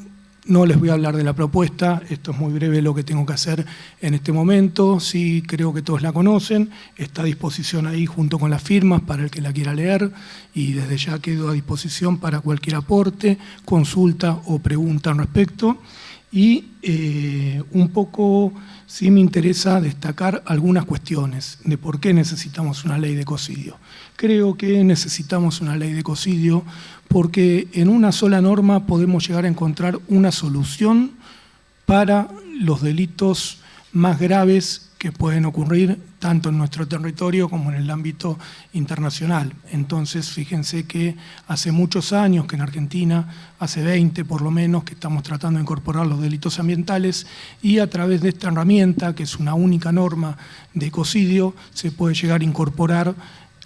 No les voy a hablar de la propuesta, esto es muy breve lo que tengo que hacer en este momento. Sí, creo que todos la conocen, está a disposición ahí junto con las firmas para el que la quiera leer, y desde ya quedo a disposición para cualquier aporte, consulta o pregunta al respecto. Y un poco sí me interesa destacar algunas cuestiones de por qué necesitamos una ley de ecocidio. Creo que necesitamos una ley de ecocidio porque en una sola norma podemos llegar a encontrar una solución para los delitos más graves que pueden ocurrir tanto en nuestro territorio como en el ámbito internacional. Entonces, fíjense que hace muchos años que en Argentina, hace 20 por lo menos, que estamos tratando de incorporar los delitos ambientales, y a través de esta herramienta, que es una única norma de ecocidio, se puede llegar a incorporar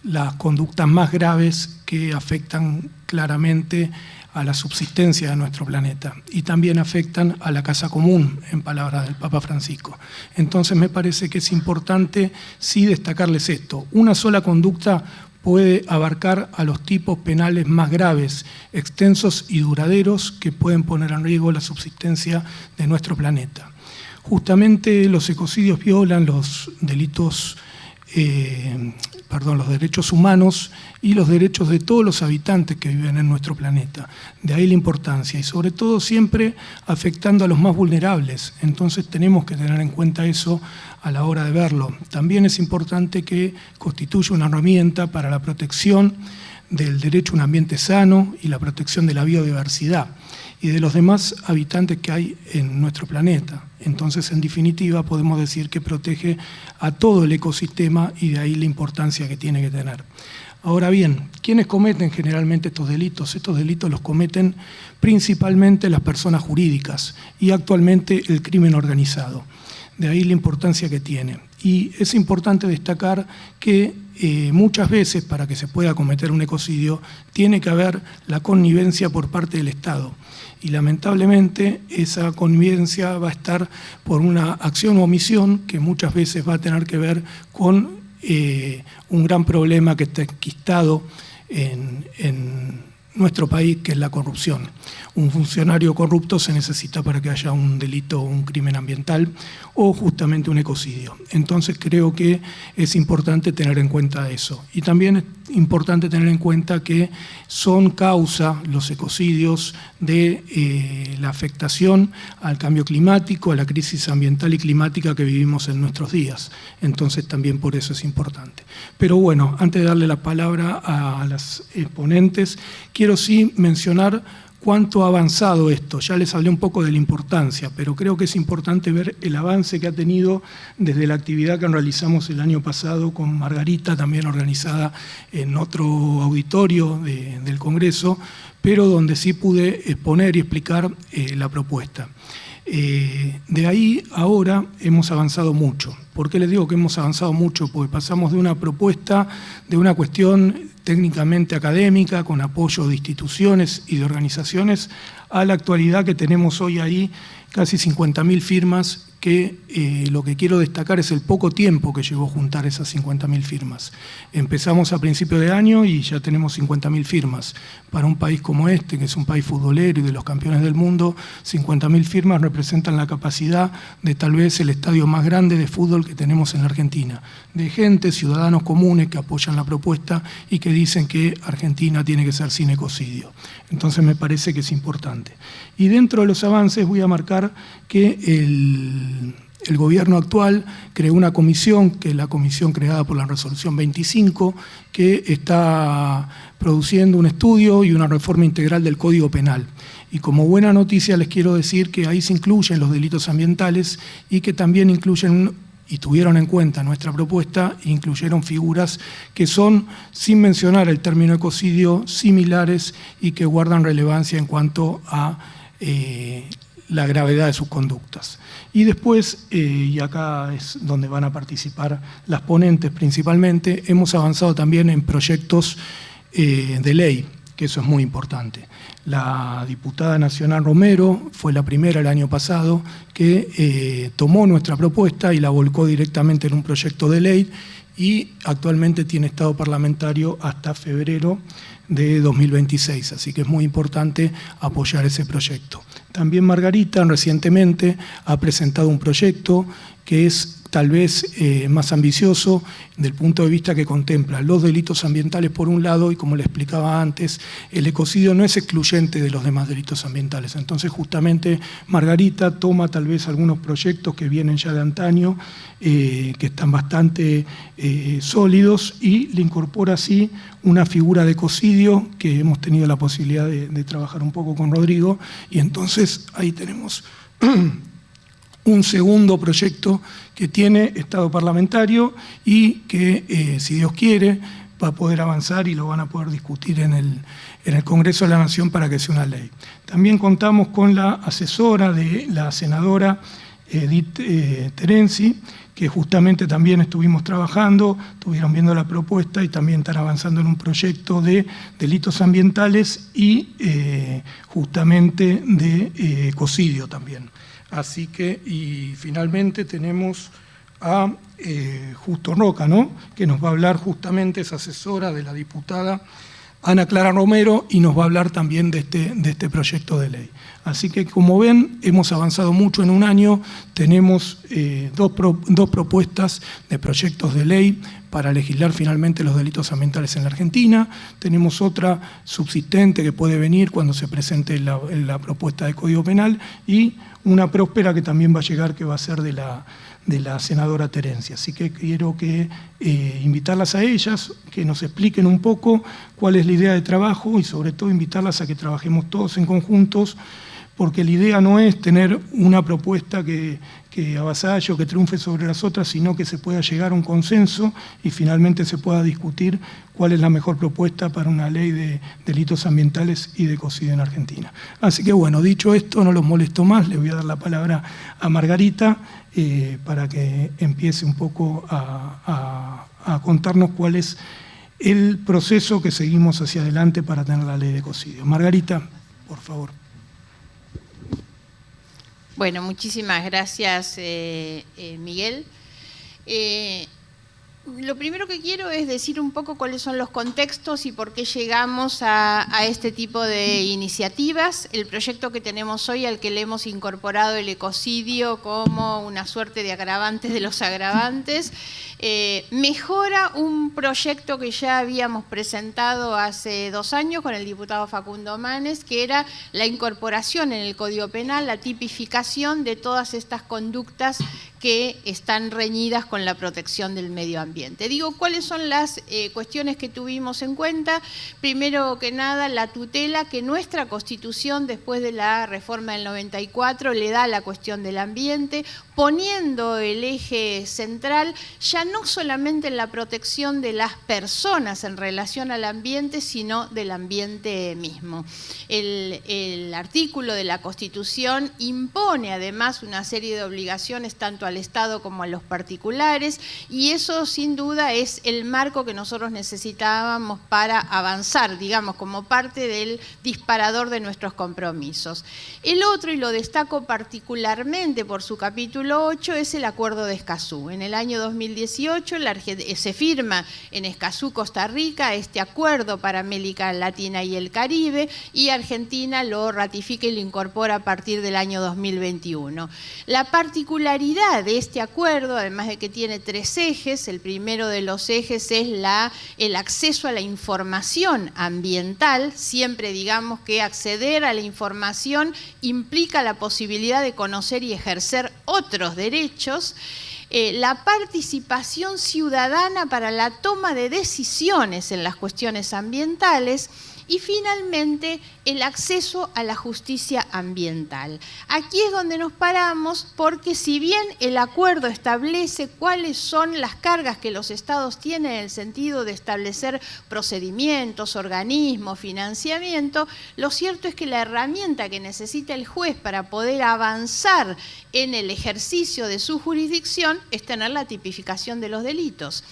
las conductas más graves que afectan claramente a la subsistencia de nuestro planeta y también afectan a la casa común, en palabras del Papa Francisco. Entonces me parece que es importante sí destacarles esto. Una sola conducta puede abarcar a los tipos penales más graves, extensos y duraderos que pueden poner en riesgo la subsistencia de nuestro planeta. Justamente los ecocidios violan los delitos los derechos humanos y los derechos de todos los habitantes que viven en nuestro planeta. De ahí la importancia y sobre todo siempre afectando a los más vulnerables. Entonces tenemos que tener en cuenta eso a la hora de verlo. También es importante que constituya una herramienta para la protección del derecho a un ambiente sano y la protección de la biodiversidad y de los demás habitantes que hay en nuestro planeta. Entonces, en definitiva, podemos decir que protege a todo el ecosistema y de ahí la importancia que tiene que tener. Ahora bien, ¿quiénes cometen generalmente estos delitos? Estos delitos los cometen principalmente las personas jurídicas y actualmente el crimen organizado. De ahí la importancia que tiene. Y es importante destacar que muchas veces para que se pueda cometer un ecocidio tiene que haber la connivencia por parte del Estado. Y lamentablemente esa connivencia va a estar por una acción o omisión que muchas veces va a tener que ver con un gran problema que está enquistado en nuestro país, que es la corrupción. Un funcionario corrupto se necesita para que haya un delito, un crimen ambiental o justamente un ecocidio. Entonces creo que es importante tener en cuenta eso. Y también es importante tener en cuenta que son causa los ecocidios de la afectación al cambio climático, a la crisis ambiental y climática que vivimos en nuestros días. Entonces también por eso es importante. Pero bueno, antes de darle la palabra a las exponentes, quiero sí mencionar cuánto ha avanzado esto. Ya les hablé un poco de la importancia, pero creo que es importante ver el avance que ha tenido desde la actividad que realizamos el año pasado con Margarita, también organizada en otro auditorio del Congreso, pero donde sí pude exponer y explicar la propuesta. De ahí ahora hemos avanzado mucho. ¿Por qué les digo que hemos avanzado mucho? Porque pasamos de una propuesta, de una cuestión técnicamente académica, con apoyo de instituciones y de organizaciones, a la actualidad que tenemos hoy ahí casi 50.000 firmas, que lo que quiero destacar es el poco tiempo que llevó juntar esas 50.000 firmas. Empezamos a principio de año y ya tenemos 50.000 firmas. Para un país como este, que es un país futbolero y de los campeones del mundo, 50.000 firmas representan la capacidad de tal vez el estadio más grande de fútbol que tenemos en la Argentina. De gente, ciudadanos comunes que apoyan la propuesta y que dicen que Argentina tiene que ser sin ecocidio. Entonces me parece que es importante. Y dentro de los avances voy a marcar que el gobierno actual creó una comisión, que es la comisión creada por la resolución 25, que está produciendo un estudio y una reforma integral del Código Penal. Y como buena noticia les quiero decir que ahí se incluyen los delitos ambientales y que también incluyen, y tuvieron en cuenta nuestra propuesta, incluyeron figuras que son, sin mencionar el término ecocidio, similares y que guardan relevancia en cuanto a la gravedad de sus conductas. Y después, y acá es donde van a participar las ponentes principalmente, hemos avanzado también en proyectos de ley, que eso es muy importante. La diputada nacional Romero fue la primera el año pasado que tomó nuestra propuesta y la volcó directamente en un proyecto de ley y actualmente tiene estado parlamentario hasta febrero de 2026, así que es muy importante apoyar ese proyecto. También Margarita recientemente ha presentado un proyecto que es tal vez más ambicioso del punto de vista que contempla los delitos ambientales por un lado y, como le explicaba antes, el ecocidio no es excluyente de los demás delitos ambientales. Entonces justamente Margarita toma tal vez algunos proyectos que vienen ya de antaño, que están bastante sólidos, y le incorpora así una figura de ecocidio que hemos tenido la posibilidad de trabajar un poco con Rodrigo, y entonces ahí tenemos un segundo proyecto que tiene estado parlamentario y que, si Dios quiere, va a poder avanzar y lo van a poder discutir en el Congreso de la Nación para que sea una ley. También contamos con la asesora de la senadora Edith Terenzi, que justamente también estuvimos trabajando, estuvieron viendo la propuesta y también están avanzando en un proyecto de delitos ambientales y justamente de ecocidio también. Así que, y finalmente tenemos a Justo Roca, ¿no?, que nos va a hablar justamente, es asesora de la diputada Ana Clara Romero, y nos va a hablar también de este proyecto de ley. Así que, como ven, hemos avanzado mucho en un año. Tenemos dos propuestas de proyectos de ley para legislar finalmente los delitos ambientales en la Argentina. Tenemos otra subsistente que puede venir cuando se presente la propuesta de Código Penal, y una próspera que también va a llegar, que va a ser de la senadora Terenzi. Así que quiero invitarlas a ellas, que nos expliquen un poco cuál es la idea de trabajo y sobre todo invitarlas a que trabajemos todos en conjuntos porque la idea no es tener una propuesta que avasalle o que triunfe sobre las otras, sino que se pueda llegar a un consenso y finalmente se pueda discutir cuál es la mejor propuesta para una ley de delitos ambientales y de ecocidio en Argentina. Así que bueno, dicho esto, no los molesto más, le voy a dar la palabra a Margarita para que empiece un poco a contarnos cuál es el proceso que seguimos hacia adelante para tener la ley de ecocidio. Margarita, por favor. Bueno, muchísimas gracias, Miguel. Lo primero que quiero es decir un poco cuáles son los contextos y por qué llegamos a este tipo de iniciativas. El proyecto que tenemos hoy, al que le hemos incorporado el ecocidio como una suerte de agravantes de los agravantes, mejora un proyecto que ya habíamos presentado hace 2 años con el diputado Facundo Manes, que era la incorporación en el Código Penal, la tipificación de todas estas conductas que están reñidas con la protección del medio ambiente. Digo, ¿cuáles son las cuestiones que tuvimos en cuenta? Primero que nada, la tutela que nuestra Constitución, después de la reforma del 94, le da a la cuestión del ambiente, poniendo el eje central ya no solamente en la protección de las personas en relación al ambiente, sino del ambiente mismo. El artículo de la Constitución impone además una serie de obligaciones tanto al Estado como a los particulares, y eso sin duda es el marco que nosotros necesitábamos para avanzar, digamos, como parte del disparador de nuestros compromisos. El otro, y lo destaco particularmente por su capítulo 8, es el Acuerdo de Escazú. En el año 2018 se firma en Escazú, Costa Rica, este acuerdo para América Latina y el Caribe, y Argentina lo ratifica y lo incorpora a partir del año 2021. La particularidad de este acuerdo, además de que tiene 3 ejes, el primero de los ejes es el acceso a la información ambiental. Siempre digamos que acceder a la información implica la posibilidad de conocer y ejercer otros derechos. La participación ciudadana para la toma de decisiones en las cuestiones ambientales, y finalmente el acceso a la justicia ambiental. Aquí es donde nos paramos, porque si bien el acuerdo establece cuáles son las cargas que los estados tienen en el sentido de establecer procedimientos, organismos, financiamiento, lo cierto es que la herramienta que necesita el juez para poder avanzar en el ejercicio de su jurisdicción es tener la tipificación de los delitos.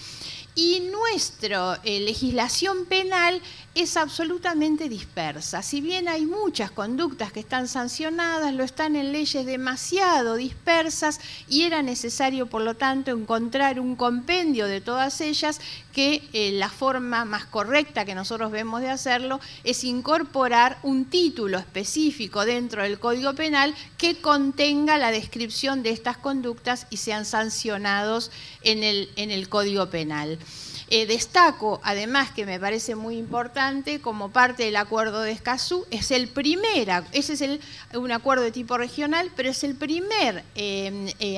Y nuestra legislación penal es absolutamente dispersa. Si bien hay muchas conductas que están sancionadas, lo están en leyes demasiado dispersas, y era necesario, por lo tanto, encontrar un compendio de todas ellas, que la forma más correcta que nosotros vemos de hacerlo es incorporar un título específico dentro del Código Penal que contenga la descripción de estas conductas y sean sancionados en el Código Penal. Destaco, además, que me parece muy importante, como parte del Acuerdo de Escazú, ese es un acuerdo de tipo regional, pero es el primer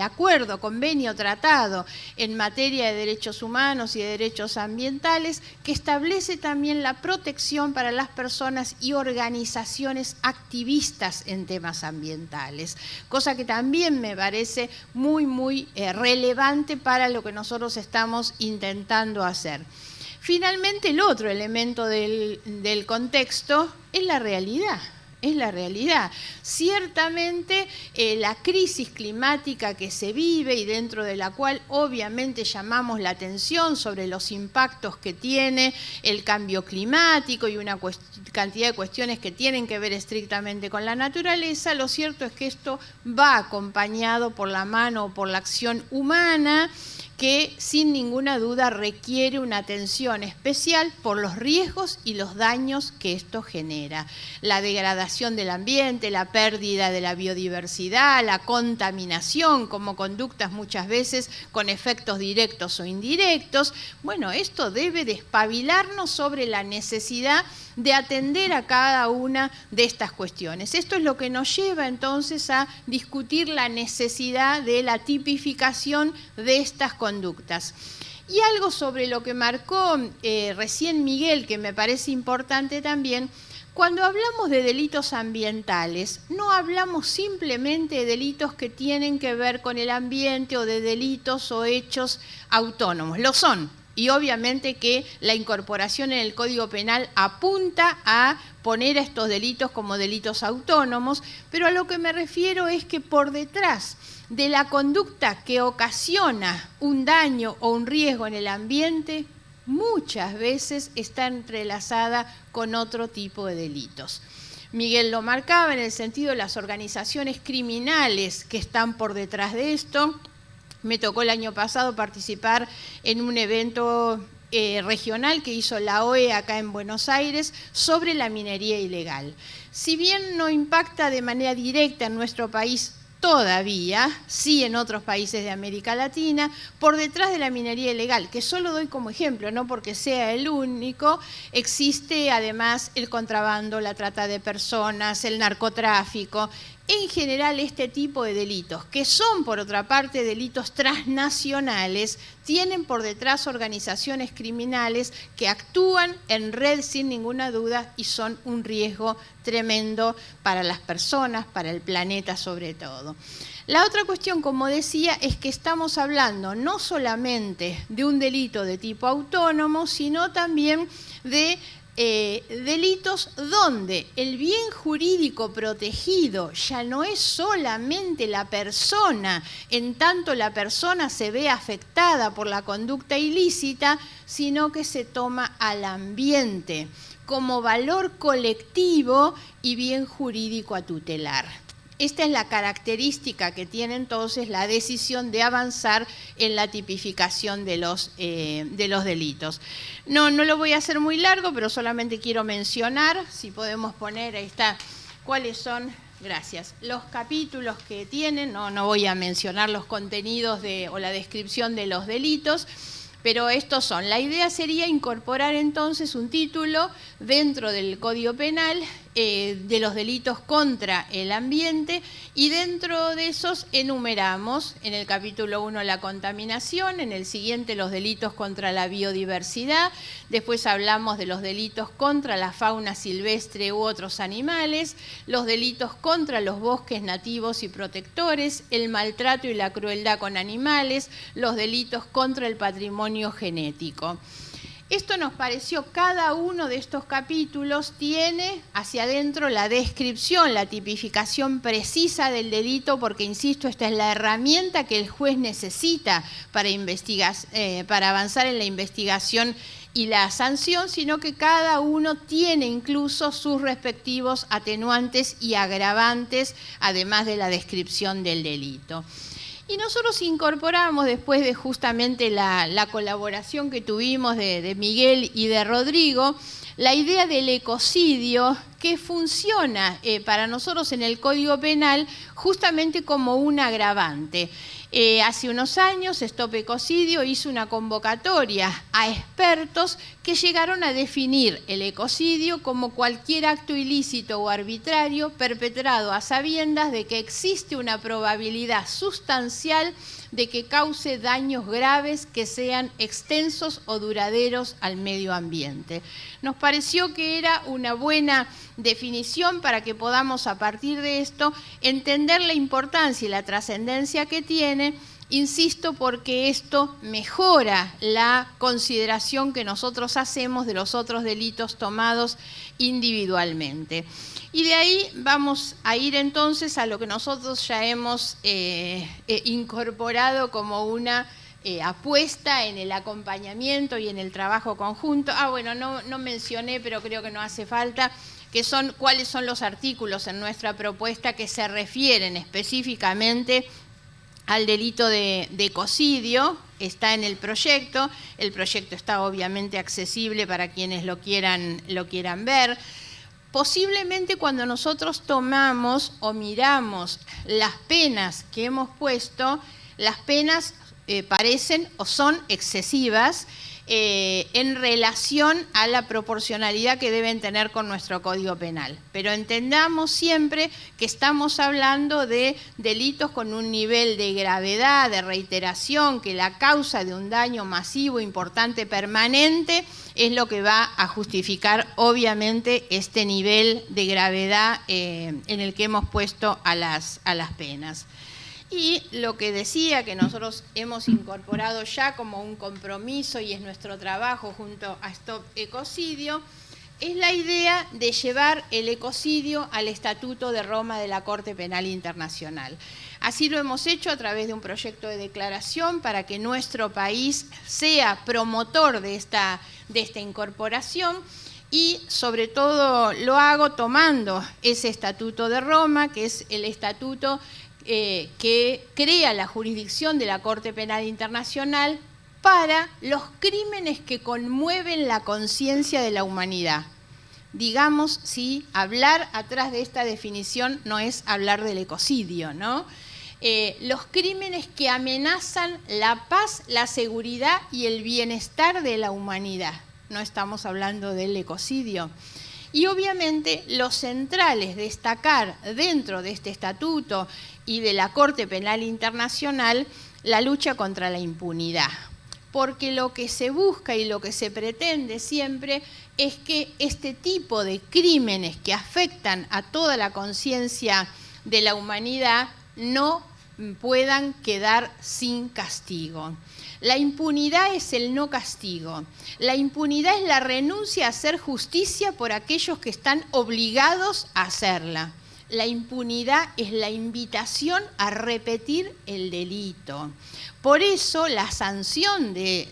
acuerdo, convenio, tratado en materia de derechos humanos y de derechos ambientales, que establece también la protección para las personas y organizaciones activistas en temas ambientales, cosa que también me parece muy, muy relevante para lo que nosotros estamos intentando hacer. Finalmente, el otro elemento del contexto es la realidad. Ciertamente la crisis climática que se vive, y dentro de la cual obviamente llamamos la atención sobre los impactos que tiene el cambio climático y una cantidad de cuestiones que tienen que ver estrictamente con la naturaleza, lo cierto es que esto va acompañado por la mano o por la acción humana, que sin ninguna duda requiere una atención especial por los riesgos y los daños que esto genera. La degradación del ambiente, la pérdida de la biodiversidad, la contaminación como conductas muchas veces con efectos directos o indirectos. Bueno, esto debe despabilarnos sobre la necesidad de atender a cada una de estas cuestiones. Esto es lo que nos lleva entonces a discutir la necesidad de la tipificación de estas conductas. Y algo sobre lo que marcó recién Miguel, que me parece importante también, Cuando hablamos de delitos ambientales, no hablamos simplemente de delitos que tienen que ver con el ambiente o de delitos o hechos autónomos. Lo son. Y obviamente que la incorporación en el Código Penal apunta a poner a estos delitos como delitos autónomos, pero a lo que me refiero es que por detrás de la conducta que ocasiona un daño o un riesgo en el ambiente, muchas veces está entrelazada con otro tipo de delitos. Miguel lo marcaba en el sentido de las organizaciones criminales que están por detrás de esto. Me tocó el año pasado participar en un evento regional que hizo la OE acá en Buenos Aires sobre la minería ilegal. Si bien no impacta de manera directa en nuestro país todavía, sí en otros países de América Latina, por detrás de la minería ilegal, que solo doy como ejemplo, no porque sea el único, existe además el contrabando, la trata de personas, el narcotráfico. En general, este tipo de delitos, que son por otra parte delitos transnacionales, tienen por detrás organizaciones criminales que actúan en red sin ninguna duda y son un riesgo tremendo para las personas, para el planeta sobre todo. La otra cuestión, como decía, es que estamos hablando no solamente de un delito de tipo autónomo, sino también de delitos donde el bien jurídico protegido ya no es solamente la persona, en tanto la persona se ve afectada por la conducta ilícita, sino que se toma al ambiente como valor colectivo y bien jurídico a tutelar. Esta es la característica que tiene entonces la decisión de avanzar en la tipificación de los delitos. No lo voy a hacer muy largo, pero solamente quiero mencionar, si podemos poner, ahí está, cuáles son, gracias, los capítulos que tienen. No voy a mencionar los contenidos o la descripción de los delitos, pero estos son. La idea sería incorporar entonces un título dentro del Código Penal de los delitos contra el ambiente, y dentro de esos enumeramos en el capítulo 1 la contaminación, en el siguiente los delitos contra la biodiversidad, después hablamos de los delitos contra la fauna silvestre u otros animales, los delitos contra los bosques nativos y protectores, el maltrato y la crueldad con animales, los delitos contra el patrimonio genético. Esto nos pareció, cada uno de estos capítulos tiene hacia adentro la descripción, la tipificación precisa del delito, porque, insisto, esta es la herramienta que el juez necesita para avanzar en la investigación y la sanción, sino que cada uno tiene incluso sus respectivos atenuantes y agravantes, además de la descripción del delito. Y nosotros incorporamos, después de justamente la colaboración que tuvimos de Miguel y de Rodrigo, la idea del ecocidio, que funciona para nosotros en el Código Penal justamente como un agravante. Hace unos años Stop Ecocidio hizo una convocatoria a expertos que llegaron a definir el ecocidio como cualquier acto ilícito o arbitrario perpetrado a sabiendas de que existe una probabilidad sustancial de que cause daños graves que sean extensos o duraderos al medio ambiente. Nos pareció que era una buena definición para que podamos, a partir de esto, entender la importancia y la trascendencia que tiene, insisto, porque esto mejora la consideración que nosotros hacemos de los otros delitos tomados individualmente. Y de ahí vamos a ir entonces a lo que nosotros ya hemos incorporado como una apuesta en el acompañamiento y en el trabajo conjunto. No mencioné, pero creo que no hace falta, que son cuáles son los artículos en nuestra propuesta que se refieren específicamente al delito de ecocidio. Está en el proyecto está obviamente accesible para quienes lo quieran ver. Posiblemente cuando nosotros tomamos o miramos las penas que hemos puesto, las penas parecen o son excesivas. en relación a la proporcionalidad que deben tener con nuestro Código Penal. Pero entendamos siempre que estamos hablando de delitos con un nivel de gravedad, de reiteración, que la causa de un daño masivo, importante, permanente, es lo que va a justificar, obviamente, este nivel de gravedad en el que hemos puesto a las penas. Y lo que decía, que nosotros hemos incorporado ya como un compromiso y es nuestro trabajo junto a Stop Ecocidio, es la idea de llevar el ecocidio al Estatuto de Roma de la Corte Penal Internacional. Así lo hemos hecho a través de un proyecto de declaración para que nuestro país sea promotor de esta incorporación y sobre todo lo hago tomando ese Estatuto de Roma, que es el estatuto que crea la jurisdicción de la Corte Penal Internacional para los crímenes que conmueven la conciencia de la humanidad. Digamos, sí, hablar atrás de esta definición no es hablar del ecocidio, ¿no? Los crímenes que amenazan la paz, la seguridad y el bienestar de la humanidad. No estamos hablando del ecocidio. Y obviamente los centrales, destacar dentro de este estatuto y de la Corte Penal Internacional la lucha contra la impunidad. Porque lo que se busca y lo que se pretende siempre es que este tipo de crímenes que afectan a toda la conciencia de la humanidad no puedan quedar sin castigo. La impunidad es el no castigo. La impunidad es la renuncia a hacer justicia por aquellos que están obligados a hacerla. La impunidad es la invitación a repetir el delito. Por eso la sanción de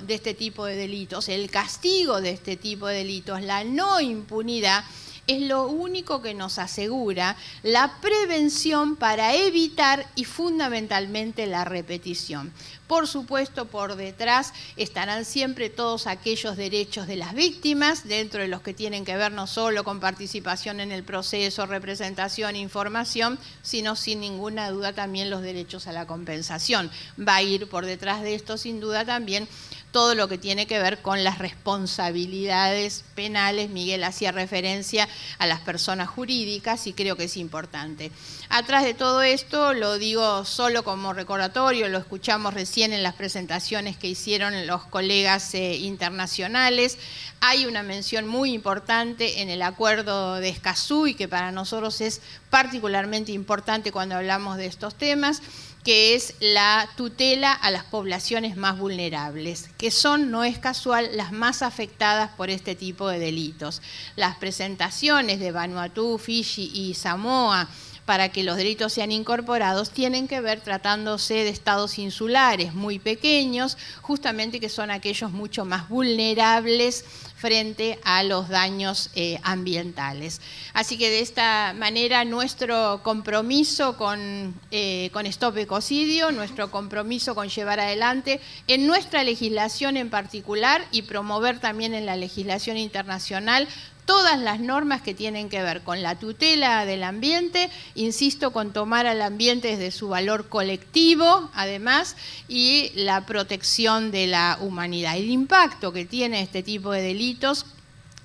este tipo de delitos, el castigo de este tipo de delitos, la no impunidad, es lo único que nos asegura la prevención para evitar y fundamentalmente la repetición. Por supuesto, por detrás estarán siempre todos aquellos derechos de las víctimas, dentro de los que tienen que ver no solo con participación en el proceso, representación, información, sino sin ninguna duda también los derechos a la compensación. Va a ir por detrás de esto sin duda también todo lo que tiene que ver con las responsabilidades penales. Miguel hacía referencia a las personas jurídicas y creo que es importante. Atrás de todo esto, lo digo solo como recordatorio, lo escuchamos recién en las presentaciones que hicieron los colegas internacionales, hay una mención muy importante en el acuerdo de Escazú y que para nosotros es particularmente importante cuando hablamos de estos temas, que es la tutela a las poblaciones más vulnerables, que son, no es casual, las más afectadas por este tipo de delitos. Las presentaciones de Vanuatu, Fiji y Samoa para que los delitos sean incorporados tienen que ver tratándose de estados insulares muy pequeños, justamente que son aquellos mucho más vulnerables frente a los daños ambientales. Así que de esta manera nuestro compromiso con Stop Ecocidio, nuestro compromiso con llevar adelante en nuestra legislación en particular y promover también en la legislación internacional todas las normas que tienen que ver con la tutela del ambiente, insisto, con tomar al ambiente desde su valor colectivo, además, y la protección de la humanidad. El impacto que tiene este tipo de delitos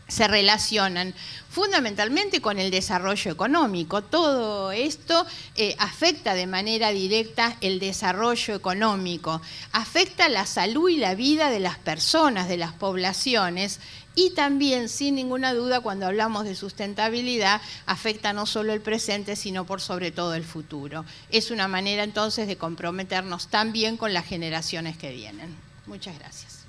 se relacionan fundamentalmente con el desarrollo económico. Todo esto afecta de manera directa el desarrollo económico, afecta la salud y la vida de las personas, de las poblaciones, y también, sin ninguna duda, cuando hablamos de sustentabilidad, afecta no solo el presente, sino por sobre todo el futuro. Es una manera entonces de comprometernos también con las generaciones que vienen. Muchas gracias.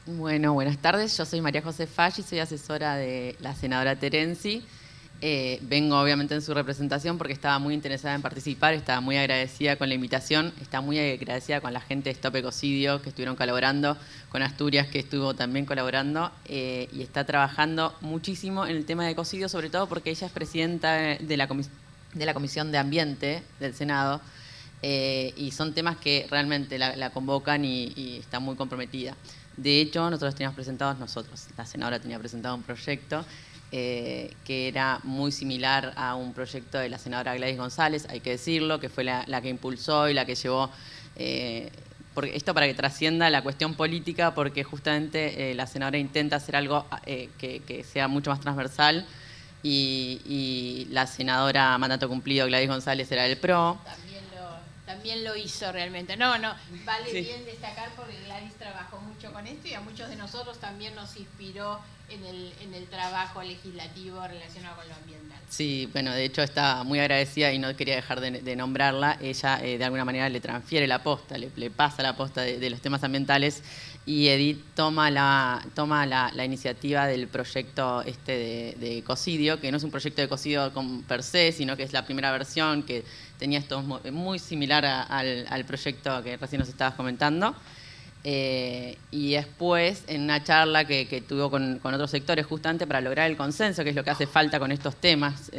Bueno, buenas tardes. Yo soy María José Falli, soy asesora de la senadora Terenzi. Vengo obviamente en su representación porque estaba muy interesada en participar, estaba muy agradecida con la invitación, estaba muy agradecida con la gente de Stop Ecocidio que estuvieron colaborando, con Asturias que estuvo también colaborando y está trabajando muchísimo en el tema de ecocidio, sobre todo porque ella es presidenta de la Comisión de Ambiente del Senado y son temas que realmente la convocan y está muy comprometida. De hecho, nosotros teníamos presentados, la senadora tenía presentado un proyecto que era muy similar a un proyecto de la senadora Gladys González, hay que decirlo, que fue la que impulsó y la que llevó, porque esto para que trascienda la cuestión política, porque justamente la senadora intenta hacer algo que sea mucho más transversal, y la senadora mandato cumplido Gladys González era del PRO. También lo hizo realmente. No, vale bien destacar porque Gladys trabajó mucho con esto y a muchos de nosotros también nos inspiró en el trabajo legislativo relacionado con lo ambiental. Sí, bueno, de hecho está muy agradecida y no quería dejar de nombrarla. Ella de alguna manera le transfiere la posta, le pasa la posta de los temas ambientales, y Edith toma la iniciativa del proyecto de ecocidio, que no es un proyecto de ecocidio per se, sino que es la primera versión que tenía esto muy similar al proyecto que recién nos estabas comentando. Y después, en una charla que tuvo con otros sectores justamente para lograr el consenso, que es lo que hace falta con estos temas,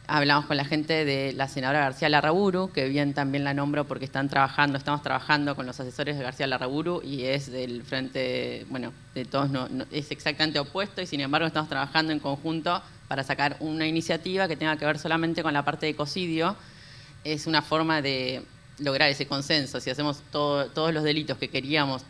hablamos con la gente de la senadora García Larraburu, que bien también la nombro porque estamos trabajando con los asesores de García Larraburu, y es del frente, bueno, de todos, es exactamente opuesto, y sin embargo estamos trabajando en conjunto para sacar una iniciativa que tenga que ver solamente con la parte de ecocidio. Es una forma de lograr ese consenso. Si hacemos todos los delitos que queríamos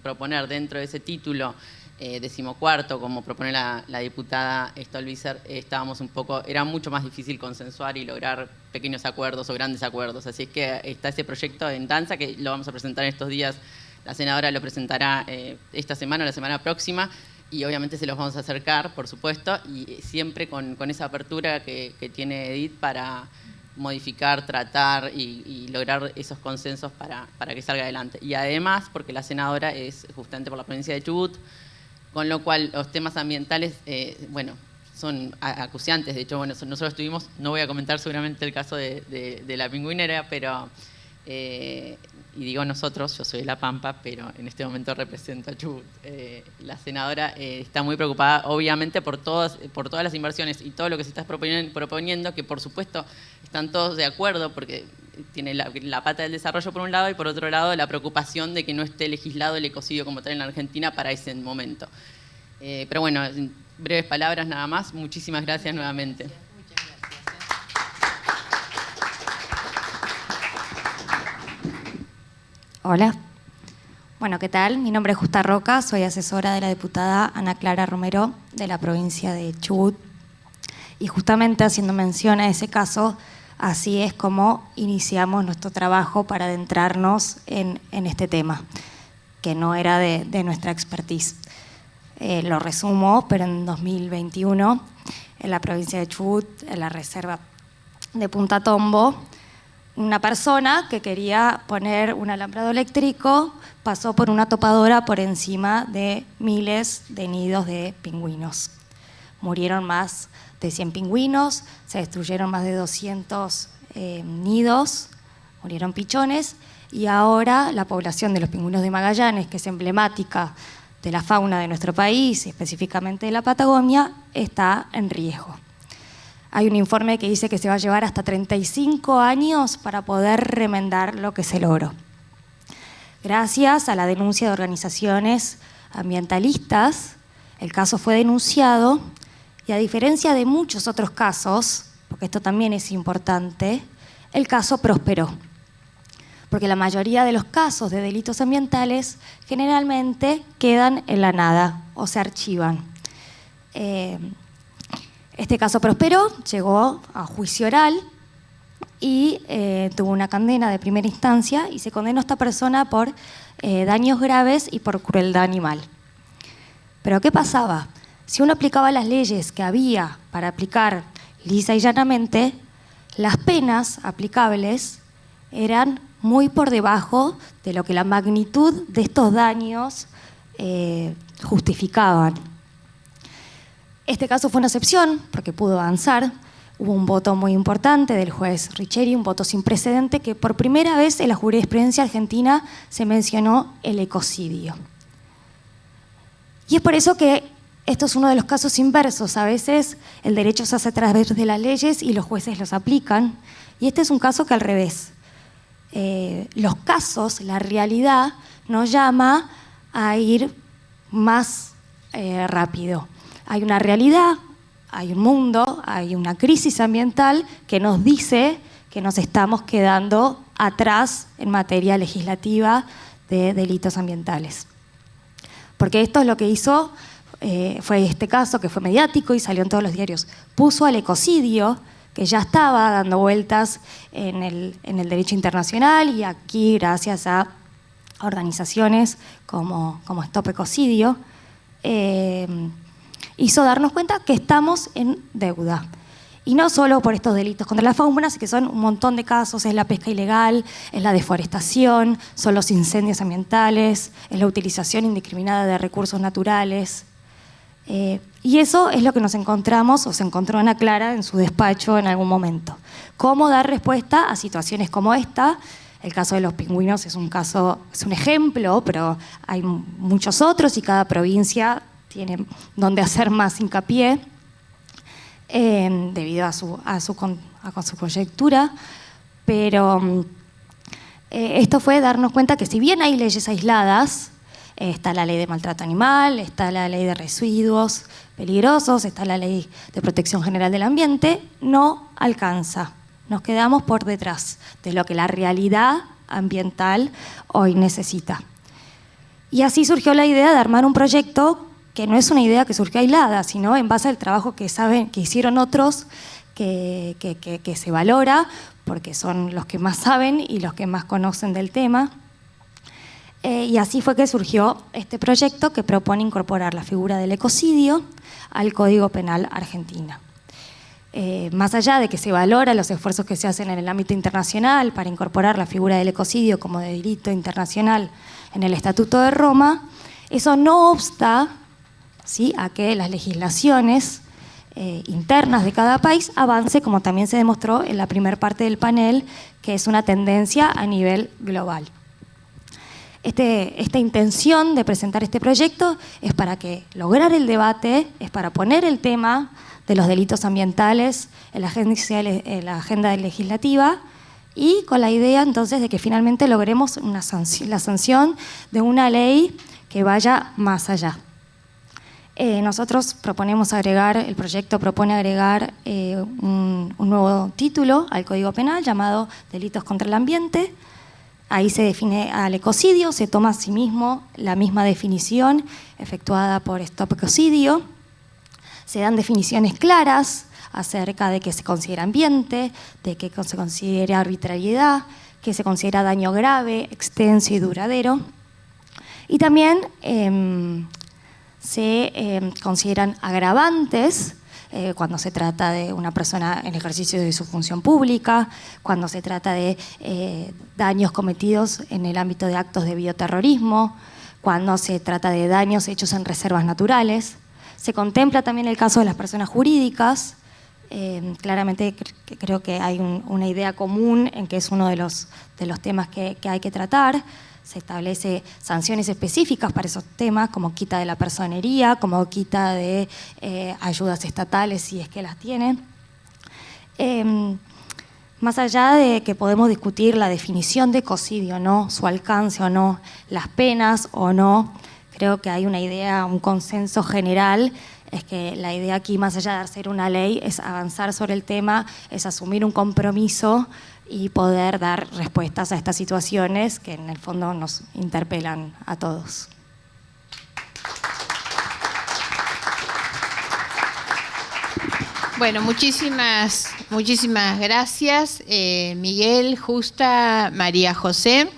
proponer dentro de ese título 14º, como propone la diputada Stolbizer, era mucho más difícil consensuar y lograr pequeños acuerdos o grandes acuerdos. Así es que está ese proyecto en danza que lo vamos a presentar en estos días. La senadora lo presentará esta semana o la semana próxima, y obviamente se los vamos a acercar, por supuesto, y siempre con esa apertura que tiene Edith para modificar, tratar y lograr esos consensos para que salga adelante. Y además, porque la senadora es justamente por la provincia de Chubut, con lo cual los temas ambientales, son acuciantes. De hecho, nosotros estuvimos, no voy a comentar seguramente el caso de la pingüinera, pero, y digo nosotros, yo soy de La Pampa, pero en este momento represento a Chubut. La senadora está muy preocupada, obviamente, por todas las inversiones y todo lo que se está proponiendo, que por supuesto están todos de acuerdo, porque tiene la pata del desarrollo por un lado, y por otro lado la preocupación de que no esté legislado el ecocidio como tal en la Argentina para ese momento. Pero bueno, en breves palabras nada más. Muchísimas gracias nuevamente. Muchas gracias. Hola. Bueno, ¿qué tal? Mi nombre es Justa Roca, soy asesora de la diputada Ana Clara Romero de la provincia de Chubut. Y justamente haciendo mención a ese caso, así es como iniciamos nuestro trabajo para adentrarnos en este tema, que no era de nuestra expertise. Lo resumo, pero en 2021, en la provincia de Chubut, en la reserva de Punta Tombo, una persona que quería poner un alambrado eléctrico pasó por una topadora por encima de miles de nidos de pingüinos. Murieron más de 100 pingüinos, se destruyeron más de 200 nidos, murieron pichones, y ahora la población de los pingüinos de Magallanes, que es emblemática de la fauna de nuestro país, específicamente de la Patagonia, está en riesgo. Hay un informe que dice que se va a llevar hasta 35 años para poder remendar lo que se logró. Gracias a la denuncia de organizaciones ambientalistas, el caso fue denunciado, y a diferencia de muchos otros casos, porque esto también es importante, el caso prosperó. Porque la mayoría de los casos de delitos ambientales generalmente quedan en la nada o se archivan. Este caso prosperó, llegó a juicio oral y tuvo una condena de primera instancia, y se condenó a esta persona por daños graves y por crueldad animal. Pero ¿qué pasaba? Si uno aplicaba las leyes que había para aplicar lisa y llanamente, las penas aplicables eran muy por debajo de lo que la magnitud de estos daños justificaban. Este caso fue una excepción porque pudo avanzar. Hubo un voto muy importante del juez Richeri, un voto sin precedente, que por primera vez en la jurisprudencia argentina se mencionó el ecocidio. Y es por eso que esto es uno de los casos inversos. A veces el derecho se hace a través de las leyes y los jueces los aplican, y este es un caso que al revés. Los casos, la realidad, nos llama a ir más rápido. hay una realidad, hay un mundo, hay una crisis ambiental que nos dice que nos estamos quedando atrás en materia legislativa de delitos ambientales. Porque esto es lo que hizo, fue este caso que fue mediático y salió en todos los diarios, puso al ecocidio, que ya estaba dando vueltas en el derecho internacional y aquí gracias a organizaciones como Stop Ecocidio, hizo darnos cuenta que estamos en deuda. Y no solo por estos delitos contra la fauna, sino que son un montón de casos, es la pesca ilegal, es la deforestación, son los incendios ambientales, es la utilización indiscriminada de recursos naturales. Y eso es lo que nos encontramos, o se encontró Ana Clara en su despacho en algún momento. ¿Cómo dar respuesta a situaciones como esta? El caso de los pingüinos es un ejemplo, pero hay muchos otros y cada provincia tiene donde hacer más hincapié debido a su coyuntura. Pero esto fue darnos cuenta que si bien hay leyes aisladas, está la ley de maltrato animal, está la ley de residuos peligrosos, está la ley de protección general del ambiente, no alcanza. Nos quedamos por detrás de lo que la realidad ambiental hoy necesita. Y así surgió la idea de armar un proyecto que no es una idea que surgió aislada, sino en base al trabajo que hicieron otros, que se valora, porque son los que más saben y los que más conocen del tema. Y así fue que surgió este proyecto que propone incorporar la figura del ecocidio al Código Penal argentino. Más allá de que se valora los esfuerzos que se hacen en el ámbito internacional para incorporar la figura del ecocidio como de delito internacional en el Estatuto de Roma, eso no obsta, ¿sí?, a que las legislaciones internas de cada país avance, como también se demostró en la primera parte del panel, que es una tendencia a nivel global. Esta intención de presentar este proyecto es para lograr el debate, es para poner el tema de los delitos ambientales en la agenda legislativa y con la idea entonces de que finalmente logremos la sanción de una ley que vaya más allá. Nosotros el proyecto propone agregar un nuevo título al Código Penal llamado Delitos contra el Ambiente. Ahí se define al ecocidio, se toma a sí mismo la misma definición efectuada por Stop Ecocidio. Se dan definiciones claras acerca de qué se considera ambiente, de qué se considera arbitrariedad, qué se considera daño grave, extenso y duradero. Y también se consideran agravantes cuando se trata de una persona en ejercicio de su función pública, cuando se trata de daños cometidos en el ámbito de actos de bioterrorismo, cuando se trata de daños hechos en reservas naturales. Se contempla también el caso de las personas jurídicas. Claramente creo que hay una idea común en que es uno de los temas que hay que tratar. Se establece sanciones específicas para esos temas, como quita de la personería, como quita de ayudas estatales, si es que las tienen. Más allá de que podemos discutir la definición de ecocidio, ¿no?, su alcance o no, las penas o no, creo que hay una idea, un consenso general, es que la idea aquí, más allá de hacer una ley, es avanzar sobre el tema, es asumir un compromiso y poder dar respuestas a estas situaciones que en el fondo nos interpelan a todos. Bueno, muchísimas gracias, Miguel, Justa, María José.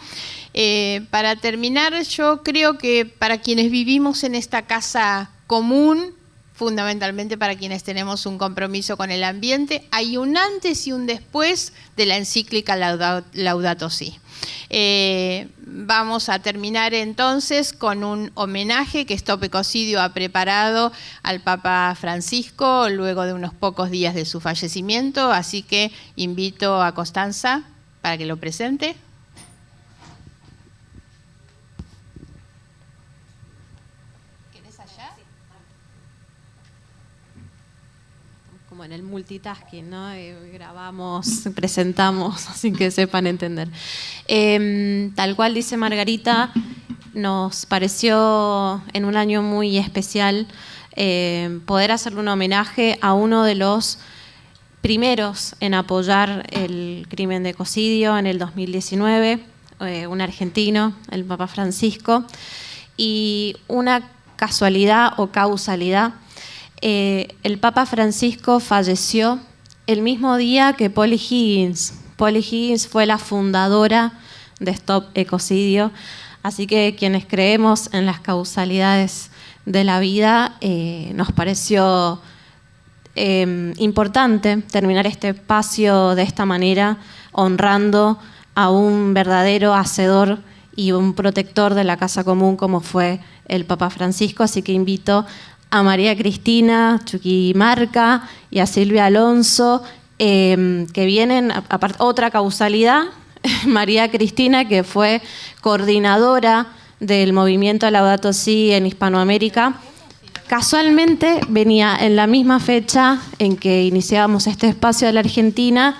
Para terminar, yo creo que para quienes vivimos en esta casa común, fundamentalmente para quienes tenemos un compromiso con el ambiente, hay un antes y un después de la encíclica Laudato Si. Vamos a terminar entonces con un homenaje que Stop Ecocidio ha preparado al Papa Francisco luego de unos pocos días de su fallecimiento, así que invito a Constanza para que lo presente. Como en el multitasking, ¿no? Grabamos, presentamos, sin que sepan entender. Tal cual dice Margarita, nos pareció en un año muy especial poder hacerle un homenaje a uno de los primeros en apoyar el crimen de ecocidio en el 2019, un argentino, el Papa Francisco, y una casualidad o causalidad, el Papa Francisco falleció el mismo día que Polly Higgins. Polly Higgins fue la fundadora de Stop Ecocidio, así que quienes creemos en las causalidades de la vida, nos pareció importante terminar este espacio de esta manera, honrando a un verdadero hacedor y un protector de la casa común como fue el Papa Francisco. Así que invito a María Cristina Chuquimarca y a Silvia Alonso, que vienen, otra causalidad, María Cristina, que fue coordinadora del movimiento Laudato Si en Hispanoamérica. Casualmente venía en la misma fecha en que iniciábamos este espacio de la Argentina,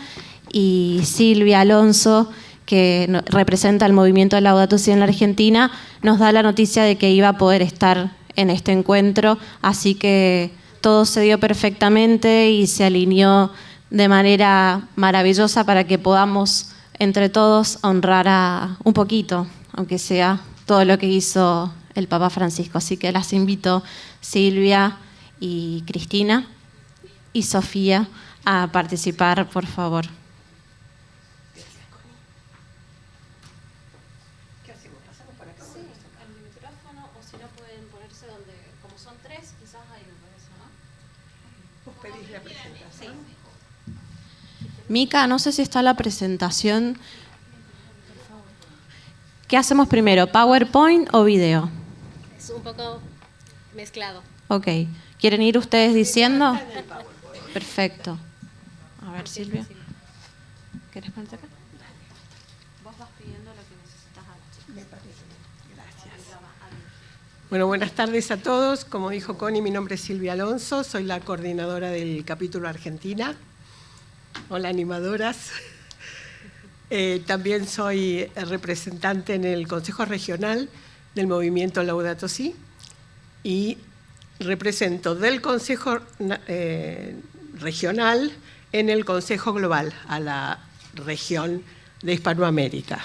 y Silvia Alonso, que representa el movimiento Laudato Si en la Argentina, nos da la noticia de que iba a poder estar en este encuentro, así que todo se dio perfectamente y se alineó de manera maravillosa para que podamos entre todos honrar un poquito, aunque sea, todo lo que hizo el Papa Francisco. Así que las invito, Silvia y Cristina y Sofía, a participar, por favor. ¿Qué hacemos? ¿Pasamos por acá? Sí, el micrófono, o si no pueden ponerse donde, como son tres, quizás ahí me parece, ¿no? Vos pedís la presentación. Mica, no sé si está la presentación. ¿Qué hacemos primero, PowerPoint o video? Es un poco mezclado. Ok. ¿Quieren ir ustedes diciendo? Perfecto. A ver, Silvia. ¿Querés ponerte acá? Vos vas pidiendo lo que necesitas a las chicas. Me parece. Gracias. Bueno, buenas tardes a todos. Como dijo Connie, mi nombre es Silvia Alonso. Soy la coordinadora del capítulo Argentina. Hola, animadoras. También soy representante en el Consejo Regional del Movimiento Laudato Si y represento del Consejo Regional en el Consejo Global a la región de Hispanoamérica.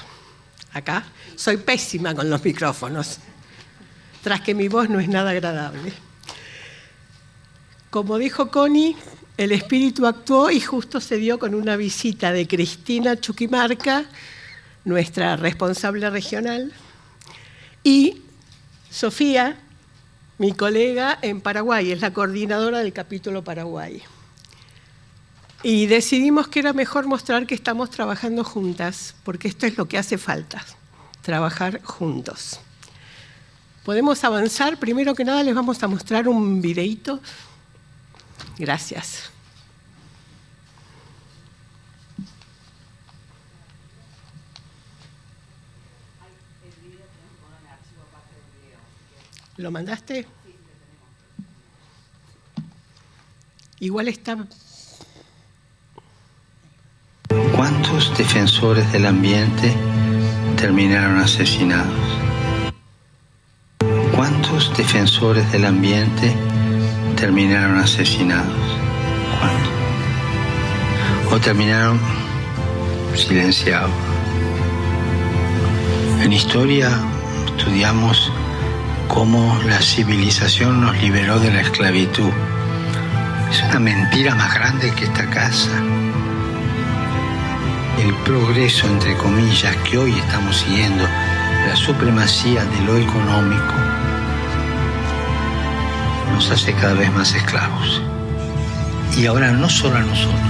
Acá soy pésima con los micrófonos, tras que mi voz no es nada agradable. Como dijo Connie, el espíritu actuó y justo se dio con una visita de Cristina Chuquimarca, nuestra responsable regional, y Sofía, mi colega en Paraguay, es la coordinadora del capítulo Paraguay. Y decidimos que era mejor mostrar que estamos trabajando juntas, porque esto es lo que hace falta, trabajar juntos. ¿Podemos avanzar? Primero que nada les vamos a mostrar un videíto. Gracias. ¿Lo mandaste? Igual está... ¿Cuántos defensores del ambiente terminaron asesinados? ¿Cuántos defensores del ambiente terminaron asesinados? ¿Cuántos? O terminaron silenciados. En historia estudiamos cómo la civilización nos liberó de la esclavitud. Es una mentira más grande que esta casa. El progreso, entre comillas, que hoy estamos siguiendo, la supremacía de lo económico, nos hace cada vez más esclavos. Y ahora no solo a nosotros,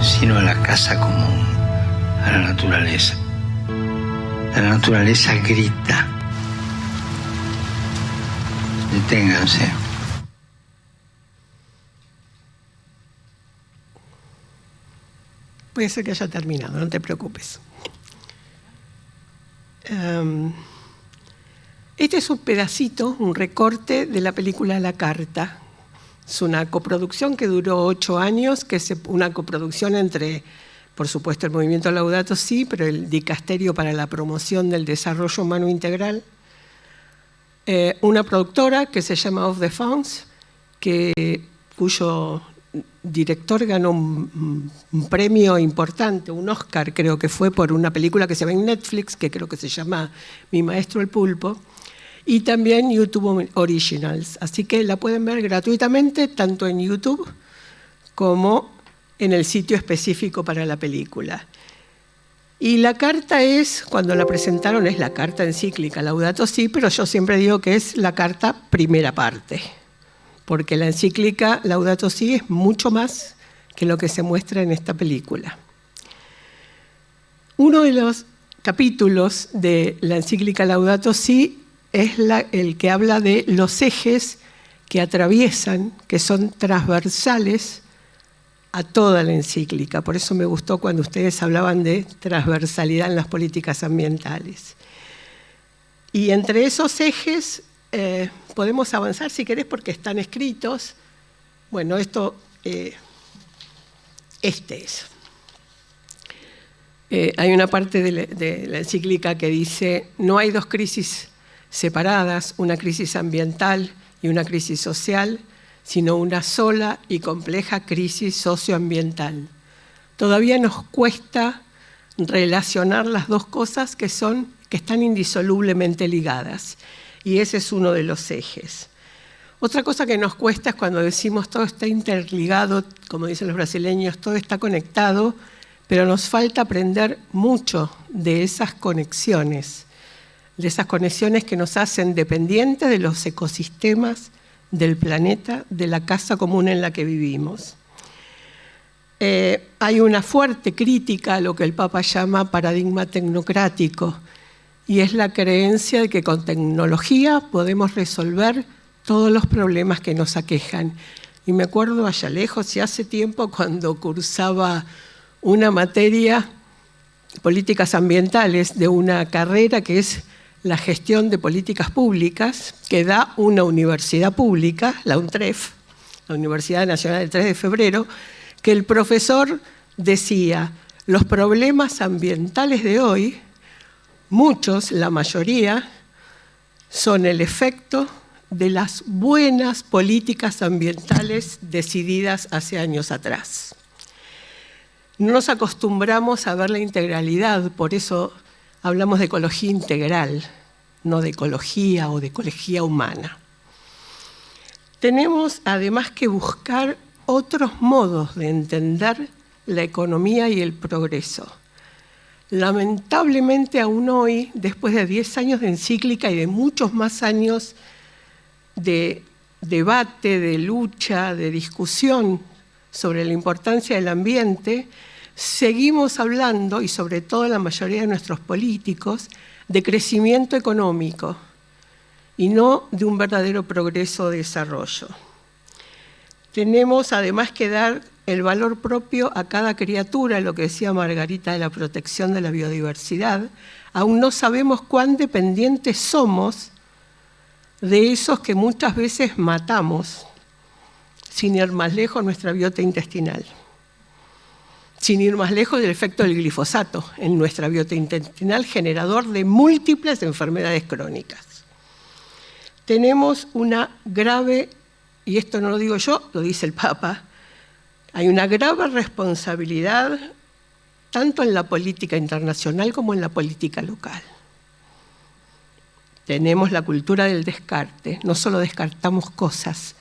sino a la casa común, a la naturaleza. La naturaleza grita. Deténganse. Puede ser que haya terminado, no te preocupes. Este es un pedacito, un recorte de la película La Carta. Es una coproducción que duró 8 años, que es una coproducción entre, por supuesto, el movimiento Laudato Si, pero el Dicasterio para la Promoción del Desarrollo Humano Integral, una productora que se llama Off the Phones cuyo director ganó un premio importante, un Oscar creo que fue, por una película que se ve en Netflix, que creo que se llama Mi maestro el pulpo, y también YouTube Originals. Así que la pueden ver gratuitamente tanto en YouTube como en el sitio específico para la película. Y la carta es, cuando la presentaron, es la carta encíclica Laudato Si, pero yo siempre digo que es la carta primera parte, porque la encíclica Laudato Si es mucho más que lo que se muestra en esta película. Uno de los capítulos de la encíclica Laudato Si es el que habla de los ejes que atraviesan, que son transversales a toda la encíclica. Por eso me gustó cuando ustedes hablaban de transversalidad en las políticas ambientales. Y entre esos ejes podemos avanzar, si querés, porque están escritos. Bueno, esto, este es. Hay una parte de la encíclica que dice: no hay dos crisis separadas, una crisis ambiental y una crisis social, sino una sola y compleja crisis socioambiental. Todavía nos cuesta relacionar las dos cosas que están indisolublemente ligadas, y ese es uno de los ejes. Otra cosa que nos cuesta es cuando decimos todo está interligado, como dicen los brasileños, todo está conectado, pero nos falta aprender mucho de esas conexiones que nos hacen dependientes de los ecosistemas del planeta, de la casa común en la que vivimos. Hay una fuerte crítica a lo que el Papa llama paradigma tecnocrático, y es la creencia de que con tecnología podemos resolver todos los problemas que nos aquejan. Y me acuerdo allá lejos, y hace tiempo, cuando cursaba una materia, políticas ambientales, de una carrera que es la gestión de políticas públicas, que da una universidad pública, la UNTREF, la Universidad Nacional del 3 de Febrero, que el profesor decía: los problemas ambientales de hoy, muchos, la mayoría, son el efecto de las buenas políticas ambientales decididas hace años atrás. No nos acostumbramos a ver la integralidad, por eso hablamos de ecología integral, no de ecología o de ecología humana. Tenemos además que buscar otros modos de entender la economía y el progreso. Lamentablemente aún hoy, después de 10 años de encíclica y de muchos más años de debate, de lucha, de discusión sobre la importancia del ambiente, seguimos hablando, y sobre todo la mayoría de nuestros políticos, de crecimiento económico y no de un verdadero progreso o desarrollo. Tenemos además que dar el valor propio a cada criatura, lo que decía Margarita de la protección de la biodiversidad. Aún no sabemos cuán dependientes somos de esos que muchas veces matamos, sin ir más lejos, nuestra biota intestinal. Sin ir más lejos del efecto del glifosato en nuestra biota intestinal, generador de múltiples enfermedades crónicas. Tenemos una grave, y esto no lo digo yo, lo dice el Papa, hay una grave responsabilidad tanto en la política internacional como en la política local. Tenemos la cultura del descarte, no solo descartamos cosas,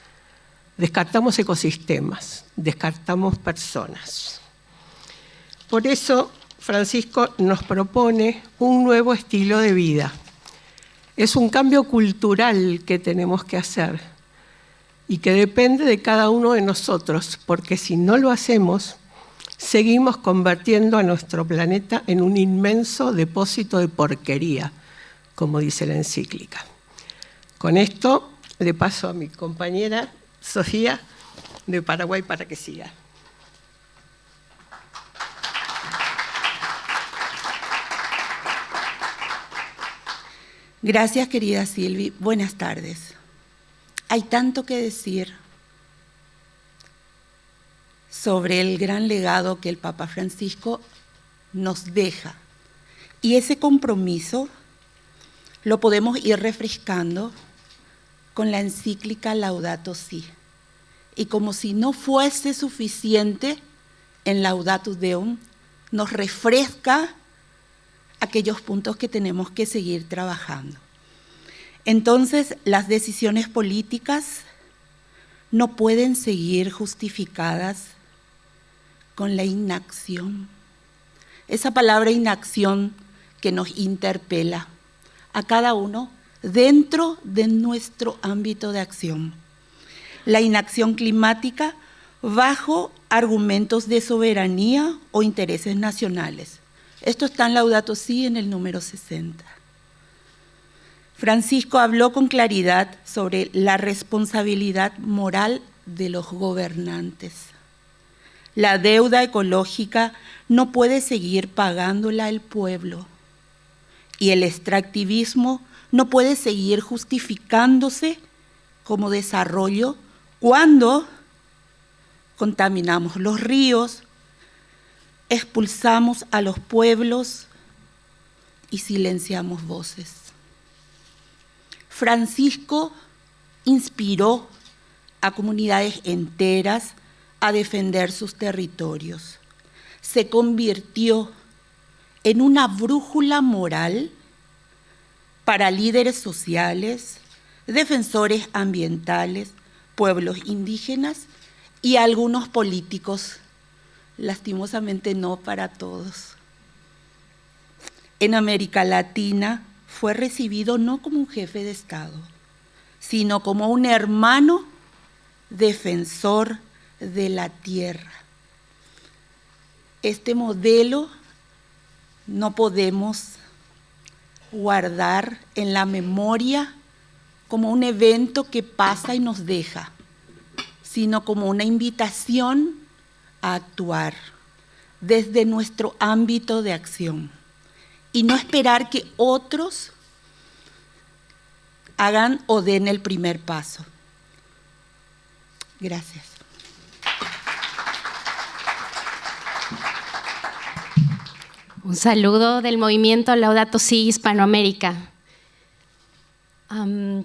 descartamos ecosistemas, descartamos personas. Por eso Francisco nos propone un nuevo estilo de vida. Es un cambio cultural que tenemos que hacer y que depende de cada uno de nosotros, porque si no lo hacemos, seguimos convirtiendo a nuestro planeta en un inmenso depósito de porquería, como dice la encíclica. Con esto le paso a mi compañera Sofía de Paraguay para que siga. Gracias, querida Silvi. Buenas tardes. Hay tanto que decir sobre el gran legado que el Papa Francisco nos deja. Y ese compromiso lo podemos ir refrescando con la encíclica Laudato Si. y como si no fuese suficiente, en Laudato Deum nos refresca aquellos puntos que tenemos que seguir trabajando. Entonces, las decisiones políticas no pueden seguir justificadas con la inacción. Esa palabra inacción que nos interpela a cada uno dentro de nuestro ámbito de acción. La inacción climática bajo argumentos de soberanía o intereses nacionales. Esto está en Laudato Si en el número 60. Francisco habló con claridad sobre la responsabilidad moral de los gobernantes. La deuda ecológica no puede seguir pagándola el pueblo y el extractivismo no puede seguir justificándose como desarrollo cuando contaminamos los ríos, expulsamos a los pueblos y silenciamos voces. Francisco inspiró a comunidades enteras a defender sus territorios. Se convirtió en una brújula moral para líderes sociales, defensores ambientales, pueblos indígenas y algunos políticos, lastimosamente no para todos. En América Latina fue recibido no como un jefe de Estado, sino como un hermano defensor de la tierra. Este modelo no podemos guardar en la memoria como un evento que pasa y nos deja, sino como una invitación a actuar desde nuestro ámbito de acción y no esperar que otros hagan o den el primer paso. Gracias. Un saludo del movimiento Laudato Si Hispanoamérica.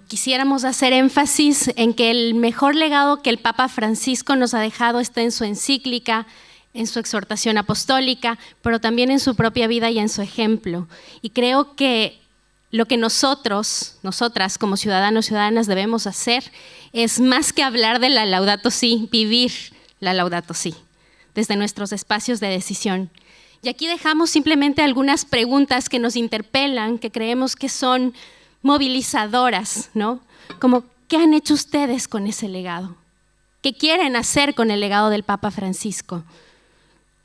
Quisiéramos hacer énfasis en que el mejor legado que el Papa Francisco nos ha dejado está en su encíclica, en su exhortación apostólica, pero también en su propia vida y en su ejemplo. Y creo que lo que nosotras como ciudadanos y ciudadanas debemos hacer es más que hablar de la Laudato Si, vivir la Laudato Si desde nuestros espacios de decisión. Y aquí dejamos simplemente algunas preguntas que nos interpelan, que creemos que son movilizadoras, ¿no? Como, ¿qué han hecho ustedes con ese legado? ¿Qué quieren hacer con el legado del Papa Francisco?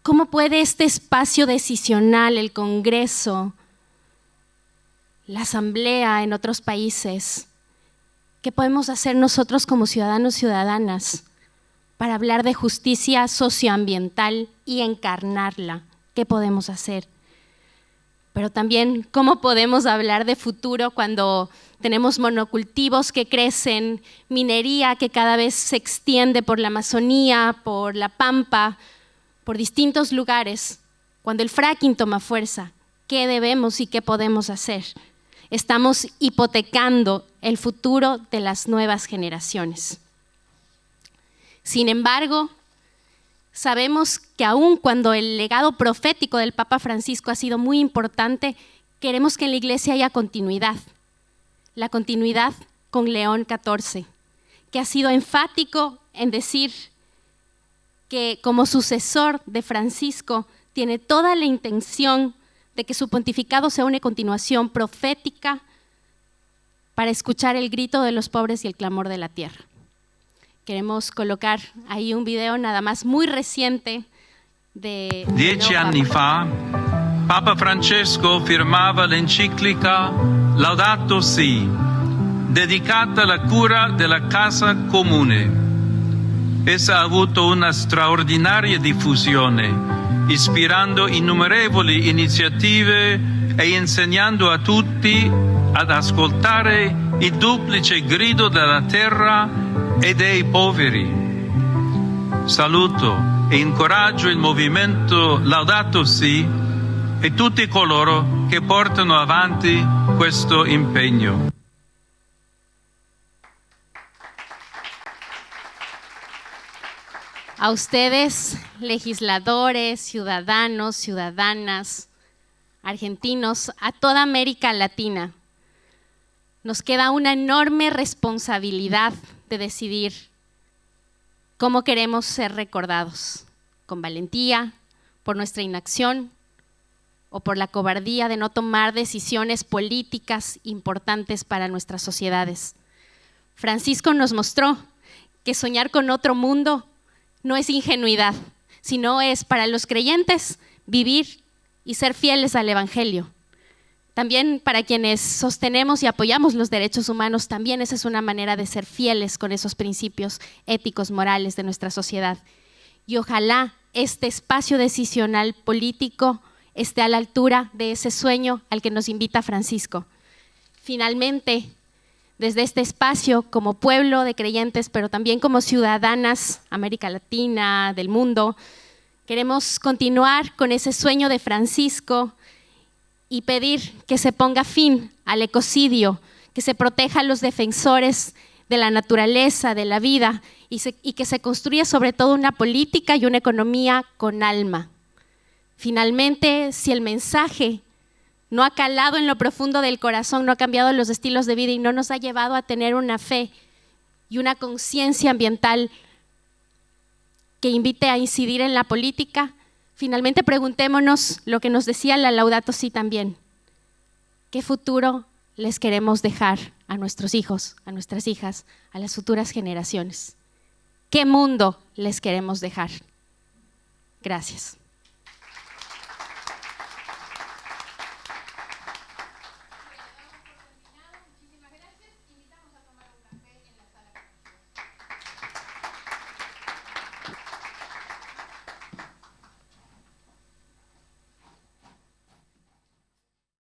¿Cómo puede este espacio decisional, el Congreso, la Asamblea en otros países, qué podemos hacer nosotros como ciudadanos y ciudadanas para hablar de justicia socioambiental y encarnarla? ¿Qué podemos hacer? Pero también, ¿cómo podemos hablar de futuro cuando tenemos monocultivos que crecen, minería que cada vez se extiende por la Amazonía, por la Pampa, por distintos lugares? Cuando el fracking toma fuerza, ¿qué debemos y qué podemos hacer? Estamos hipotecando el futuro de las nuevas generaciones. Sin embargo, sabemos que aun cuando el legado profético del Papa Francisco ha sido muy importante, queremos que en la Iglesia haya continuidad. La continuidad con León XIV, que ha sido enfático en decir que como sucesor de Francisco tiene toda la intención de que su pontificado sea una continuación profética para escuchar el grito de los pobres y el clamor de la tierra. Queremos colocar ahí un video nada más muy reciente de 10 anni fa, Papa Francesco firmava l'enciclica Laudato Si, dedicata alla cura della casa comune. Essa ha avuto una straordinaria diffusione, ispirando innumerevoli iniziative e insegnando a tutti ad ascoltare il duplice grido della terra e dei poveri. Saluto e incoraggio il movimento Laudato Si e tutti coloro che portano avanti questo impegno. A ustedes, legisladores, ciudadanos, ciudadanas, argentinos, a toda América Latina, nos queda una enorme responsabilidad de decidir cómo queremos ser recordados, con valentía, por nuestra inacción o por la cobardía de no tomar decisiones políticas importantes para nuestras sociedades. Francisco nos mostró que soñar con otro mundo no es ingenuidad, sino es para los creyentes vivir y ser fieles al Evangelio. También para quienes sostenemos y apoyamos los derechos humanos, también esa es una manera de ser fieles con esos principios éticos, morales de nuestra sociedad. Y ojalá este espacio decisional político esté a la altura de ese sueño al que nos invita Francisco. Finalmente, desde este espacio, como pueblo de creyentes, pero también como ciudadanas América Latina, del mundo, queremos continuar con ese sueño de Francisco y pedir que se ponga fin al ecocidio, que se proteja a los defensores de la naturaleza, de la vida, y que se construya sobre todo una política y una economía con alma. Finalmente, si el mensaje no ha calado en lo profundo del corazón, no ha cambiado los estilos de vida y no nos ha llevado a tener una fe y una conciencia ambiental que invite a incidir en la política, finalmente preguntémonos lo que nos decía la Laudato Si también. ¿Qué futuro les queremos dejar a nuestros hijos, a nuestras hijas, a las futuras generaciones? ¿Qué mundo les queremos dejar? Gracias.